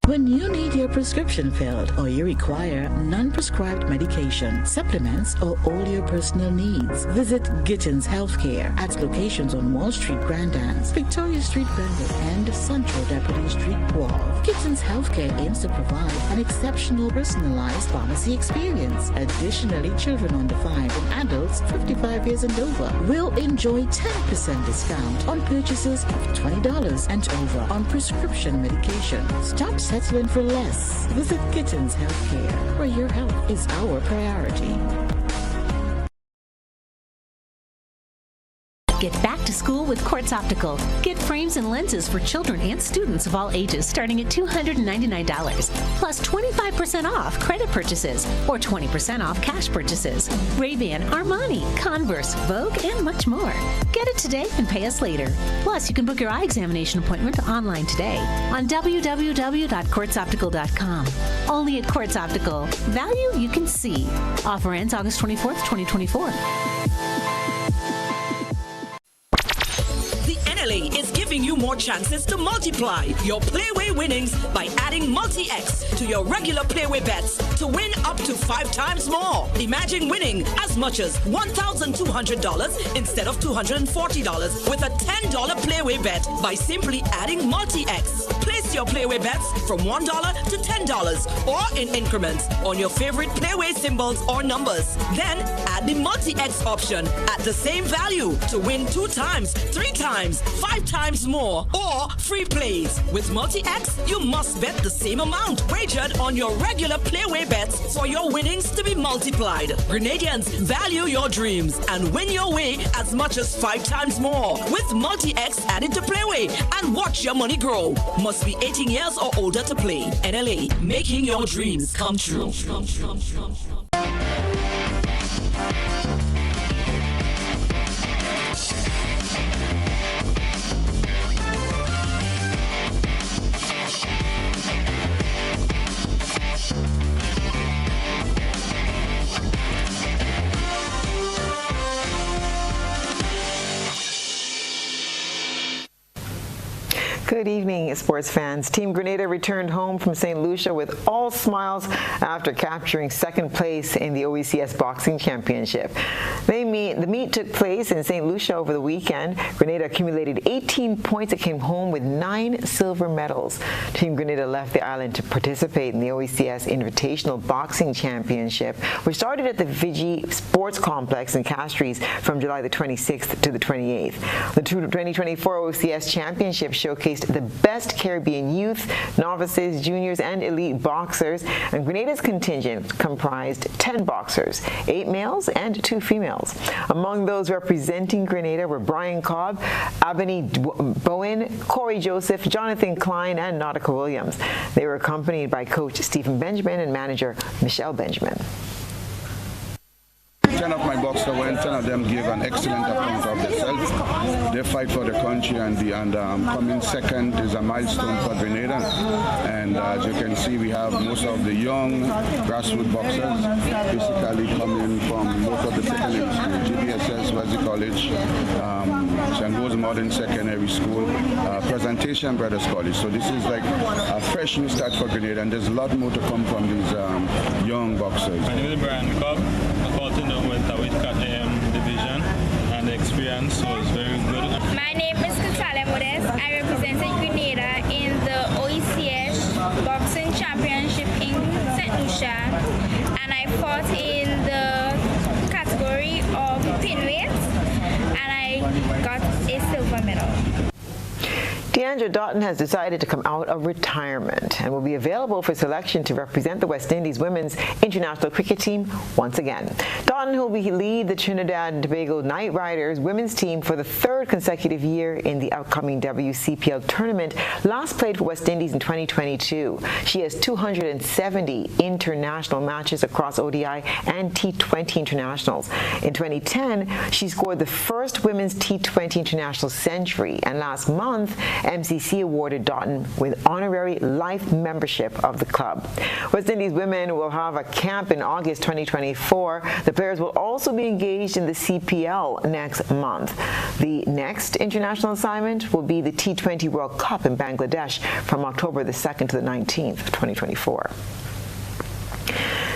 When you need your prescription filled or you require non-prescribed medication, supplements, or all your personal needs, visit Gittins Healthcare at locations on Wall Street, Grandans, Victoria Street, Granville, and Central Deputy Street, Wall. Gittins Healthcare aims to provide an exceptional personalized pharmacy experience. Additionally, children under 5 and adults 55 years and over will enjoy 10% discount on purchases of $20 and over on prescription medication. Stop settling for less. Visit Gittins Healthcare, where your health is our priority. Get back to school with Quartz Optical. Get frames and lenses for children and students of all ages starting at $299, plus 25% off credit purchases or 20% off cash purchases. Ray-Ban, Armani, Converse, Vogue, and much more. Get it today and pay us later. Plus, you can book your eye examination appointment online today on www.quartzoptical.com. Only at Quartz Optical. Value you can see. Offer ends August 24th, 2024. NLA is giving you more chances to multiply your Playway winnings by adding Multi-X to your regular Playway bets to win up to 5 times more. Imagine winning as much as $1,200 instead of $240 with a $10 Playway bet by simply adding Multi-X. Place your Playway bets from $1 to $10 or in increments on your favorite Playway symbols or numbers. Then add the Multi-X option at the same value to win 2 times, 3 times, 5 times more, or free plays. With Multi-X, you must bet the same amount wagered on your regular Playway bets for your winnings to be multiplied. Grenadians, value your dreams and win your way as much as 5 times more with Multi-X added to Playway and watch your money grow. Must be 18 years or older to play. NLA, making your dreams come true. Good evening, sports fans. Team Grenada returned home from St. Lucia with all smiles after capturing second place in the OECS Boxing Championship. The meet took place in St. Lucia over the weekend. Grenada accumulated 18 points and came home with 9 silver medals. Team Grenada left the island to participate in the OECS Invitational Boxing Championship, which started at the Fiji Sports Complex in Castries from July the 26th to the 28th. The 2024 OECS Championship showcased the best Caribbean youth, novices, juniors, and elite boxers, and Grenada's contingent comprised 10 boxers, 8 males and 2 females. Among those representing Grenada were Brian Cobb, Abani Bowen, Corey Joseph, Jonathan Klein, and Nautica Williams. They were accompanied by coach Stephen Benjamin and manager Michelle Benjamin. 10 of my boxers went, 10 of them gave an excellent account of themselves. They fight for the country, and coming second is a milestone for Grenada. And as you can see, we have most of the young grassroots boxers basically coming from most of the secondary schools, GBSS, Wesley College, St. Rose Modern Secondary School, Presentation Brothers College. So this is like a fresh new start for Grenada, and there's a lot more to come from these young boxers. My name is Brian Cobb. With division and the experience was very good. My name is Katala Modest. I represented Grenada in the OECS Boxing Championship in St. Lucia, and I fought in the category of pinweight, and I got a silver medal. Deandra Doughton has decided to come out of retirement and will be available for selection to represent the West Indies women's international cricket team once again. Doughton, who will lead the Trinidad and Tobago Knight Riders women's team for the 3rd consecutive year in the upcoming WCPL tournament, last played for West Indies in 2022. She has 270 international matches across ODI and T20 internationals. In 2010, she scored the first women's T20 international century, and last month MCC awarded Doughton with honorary life membership of the club. West Indies women will have a camp in August 2024. The players will also be engaged in the CPL next month. The next international assignment will be the T20 World Cup in Bangladesh from October the 2nd to the 19th of 2024.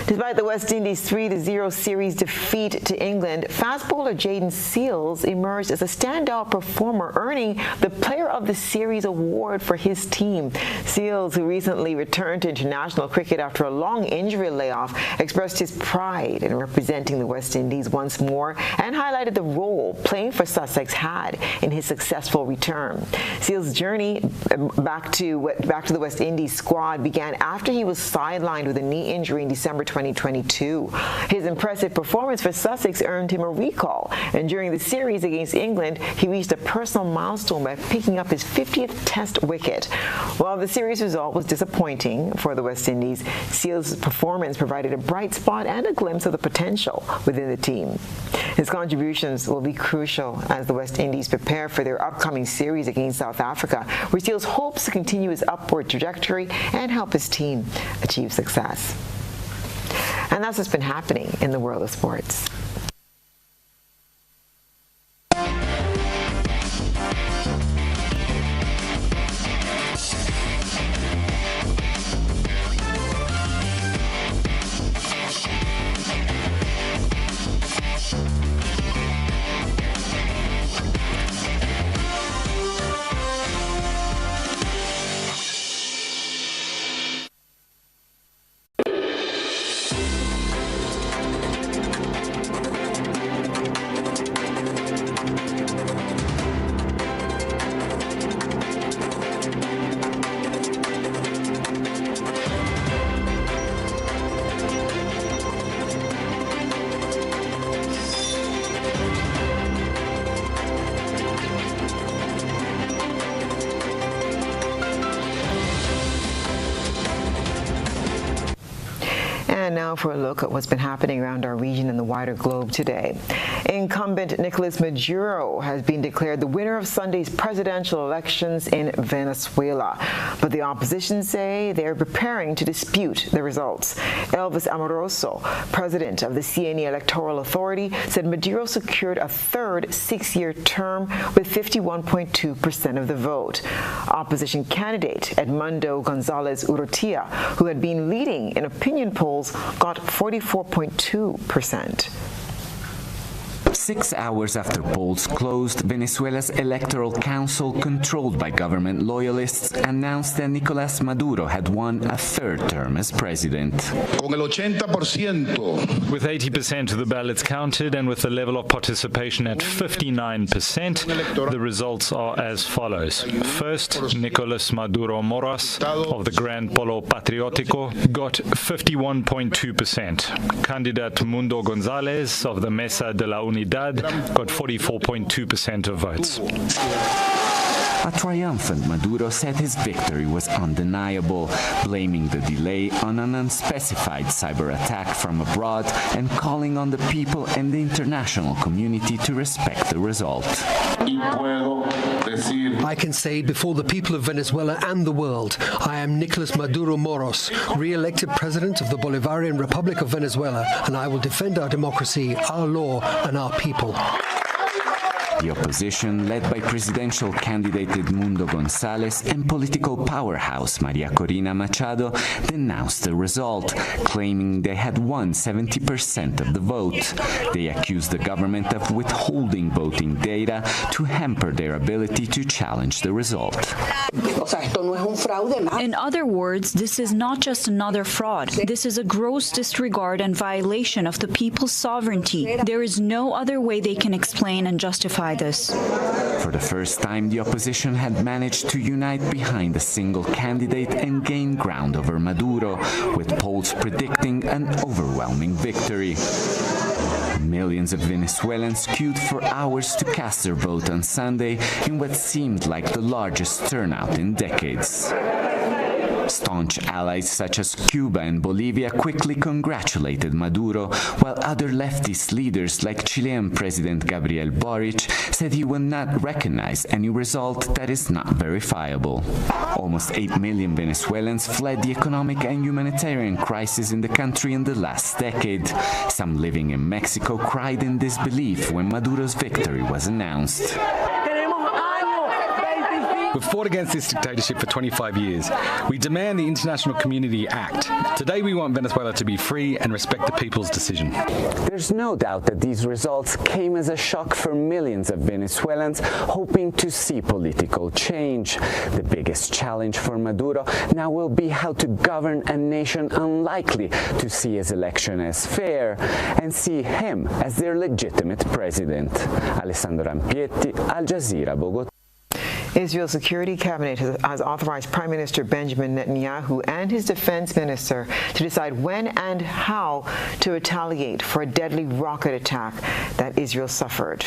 Despite the West Indies' 3-0 series defeat to England, fast bowler Jayden Seales emerged as a standout performer, earning the Player of the Series award for his team. Seales, who recently returned to international cricket after a long injury layoff, expressed his pride in representing the West Indies once more and highlighted the role playing for Sussex had in his successful return. Seales' journey back to the West Indies squad began after he was sidelined with a knee injury in December 2022. His impressive performance for Sussex earned him a recall, and during the series against England, he reached a personal milestone by picking up his 50th Test wicket. While the series result was disappointing for the West Indies, Seales' performance provided a bright spot and a glimpse of the potential within the team. His contributions will be crucial as the West Indies prepare for their upcoming series against South Africa, where Seales hopes to continue his upward trajectory and help his team achieve success. And that's what's been happening in the world of sports. And now for a look at what's been happening around our region and the wider globe today. Incumbent Nicolas Maduro has been declared the winner of Sunday's presidential elections in Venezuela. But the opposition say they're preparing to dispute the results. Elvis Amoroso, president of the CNE Electoral Authority, said Maduro secured a third 6-year term with 51.2% of the vote. Opposition candidate Edmundo Gonzalez Urrutia, who had been leading in opinion polls, got 44.2%. 6 hours after polls closed, Venezuela's Electoral Council, controlled by government loyalists, announced that Nicolás Maduro had won a third term as president. With 80% of the ballots counted and with the level of participation at 59%, the results are as follows. First, Nicolás Maduro Moras of the Gran Polo Patriótico got 51.2%. Candidate Mundo González of the Mesa de la Unidad got 44.2% of votes. A triumphant Maduro said his victory was undeniable, blaming the delay on an unspecified cyber attack from abroad and calling on the people and the international community to respect the result. I can say before the people of Venezuela and the world, I am Nicolás Maduro Moros, re-elected President of the Bolivarian Republic of Venezuela, and I will defend our democracy, our law, and our people. The opposition, led by presidential candidate Edmundo González and political powerhouse Maria Corina Machado, denounced the result, claiming they had won 70% of the vote. They accused the government of withholding voting data to hamper their ability to challenge the result. In other words, this is not just another fraud. This is a gross disregard and violation of the people's sovereignty. There is no other way they can explain and justify this. For the first time, the opposition had managed to unite behind a single candidate and gain ground over Maduro, with polls predicting an overwhelming victory. Millions of Venezuelans queued for hours to cast their vote on Sunday in what seemed like the largest turnout in decades. Staunch allies such as Cuba and Bolivia quickly congratulated Maduro, while other leftist leaders like Chilean President Gabriel Boric said he will not recognize any result that is not verifiable. Almost 8 million Venezuelans fled the economic and humanitarian crisis in the country in the last decade. Some living in Mexico cried in disbelief when Maduro's victory was announced. We've fought against this dictatorship for 25 years. We demand the international community act. Today we want Venezuela to be free and respect the people's decision. There's no doubt that these results came as a shock for millions of Venezuelans hoping to see political change. The biggest challenge for Maduro now will be how to govern a nation unlikely to see his election as fair and see him as their legitimate president. Alessandro Rampietti, Al Jazeera, Bogotá. Israel's Security Cabinet has authorized Prime Minister Benjamin Netanyahu and his defense minister to decide when and how to retaliate for a deadly rocket attack that Israel suffered.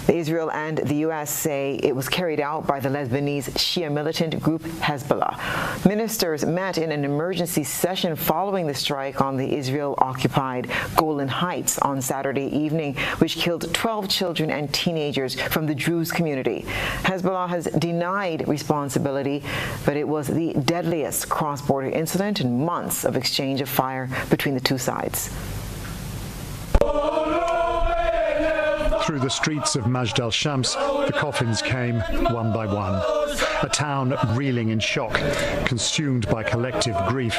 Israel and the U.S. say it was carried out by the Lebanese Shia militant group Hezbollah. Ministers met in an emergency session following the strike on the Israel-occupied Golan Heights on Saturday evening, which killed 12 children and teenagers from the Druze community. Hezbollah has denied responsibility, but it was the deadliest cross-border incident in months of exchange of fire between the two sides. Through the streets of Majd al-Shams, the coffins came one by one. A town reeling in shock, consumed by collective grief,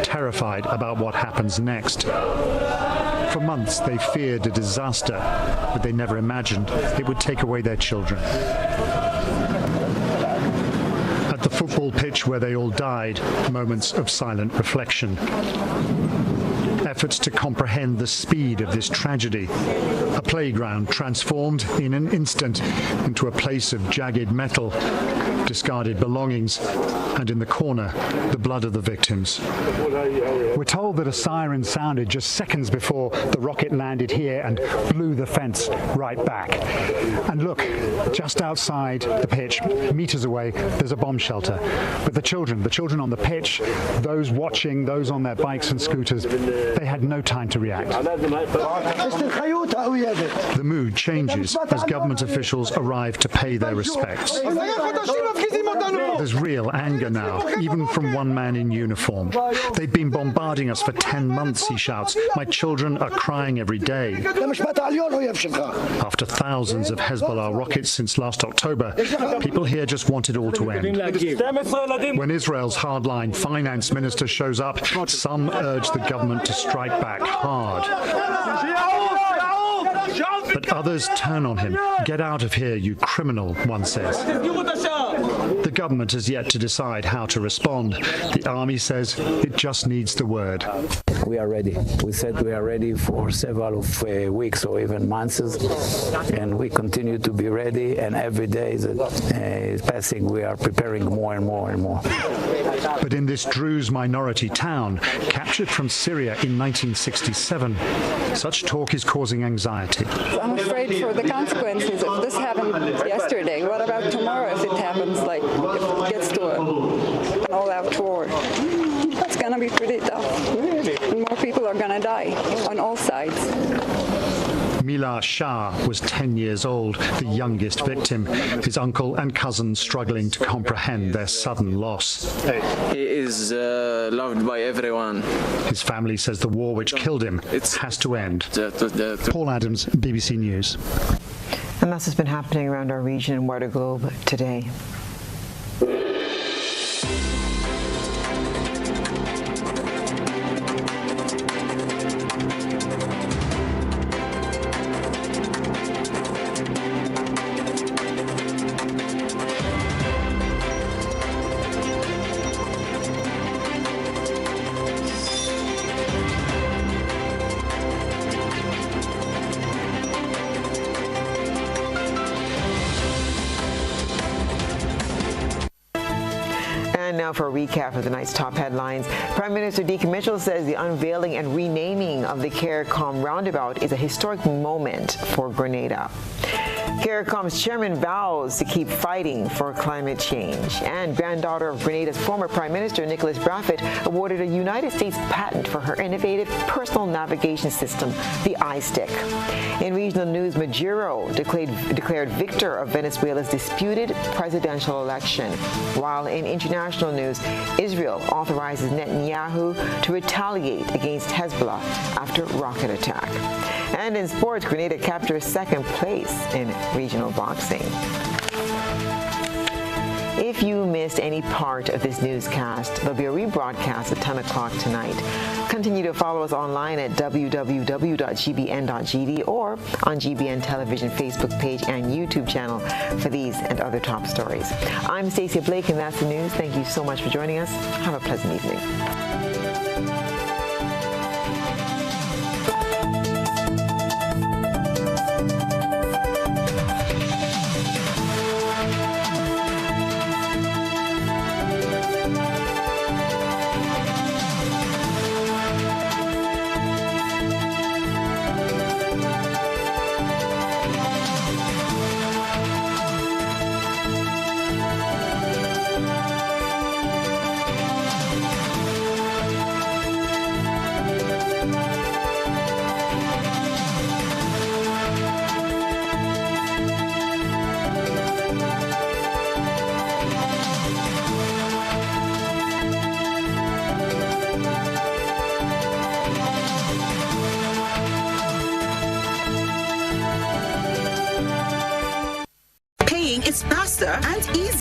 terrified about what happens next. For months they feared a disaster, but they never imagined it would take away their children. At the football pitch where they all died, moments of silent reflection. Efforts to comprehend the speed of this tragedy. A playground transformed in an instant into a place of jagged metal, discarded belongings, and in the corner, the blood of the victims. We're told that a siren sounded just seconds before the rocket landed here and blew the fence right back. And look, just outside the pitch, meters away, there's a bomb shelter. But the children on the pitch, those watching, those on their bikes and scooters, they had no time to react. The mood changes as government officials arrive to pay their respects. There's real anger now, even from one man in uniform. They've been bombarding us for 10 months, he shouts. My children are crying every day. After thousands of Hezbollah rockets since last October, people here just want it all to end. When Israel's hardline finance minister shows up, some urge the government to strike back hard. But others turn on him. Get out of here, you criminal, one says. The government has yet to decide how to respond. The army says it just needs the word. We are ready. We said we are ready for several weeks or even months, and we continue to be ready, and every day is passing, we are preparing more and more and more. But in this Druze minority town, captured from Syria in 1967, such talk is causing anxiety. I'm afraid for the consequences. If this happened yesterday, what about tomorrow if it happens, like if it gets to an all-out war? It's going to be pretty tough. And more people are going to die on all sides. Mila Shah was 10 years old, the youngest victim, his uncle and cousin struggling to comprehend their sudden loss. He is loved by everyone. His family says the war which killed him has to end. Paul Adams, BBC News. And that's what's been happening around our region and wider globe today. Now for a recap of the night's top headlines. Prime Minister Deacon Mitchell says the unveiling and renaming of the CARICOM roundabout is a historic moment for Grenada. CARICOM's chairman vows to keep fighting for climate change. And granddaughter of Grenada's former Prime Minister Nicholas Brafitt awarded a United States patent for her innovative personal navigation system, the iStick. In regional news, Maduro declared victor of Venezuela's disputed presidential election. While in international news, Israel authorizes Netanyahu to retaliate against Hezbollah after rocket attack. And in sports, Grenada captures second place in regional boxing. If you missed any part of this newscast, there'll be a rebroadcast at 10 o'clock tonight. Continue to follow us online at www.gbn.gd or on GBN Television Facebook page and YouTube channel for these and other top stories. I'm Stasia Blake, and that's the news. Thank you so much for joining us. Have a pleasant evening. It's faster and easier.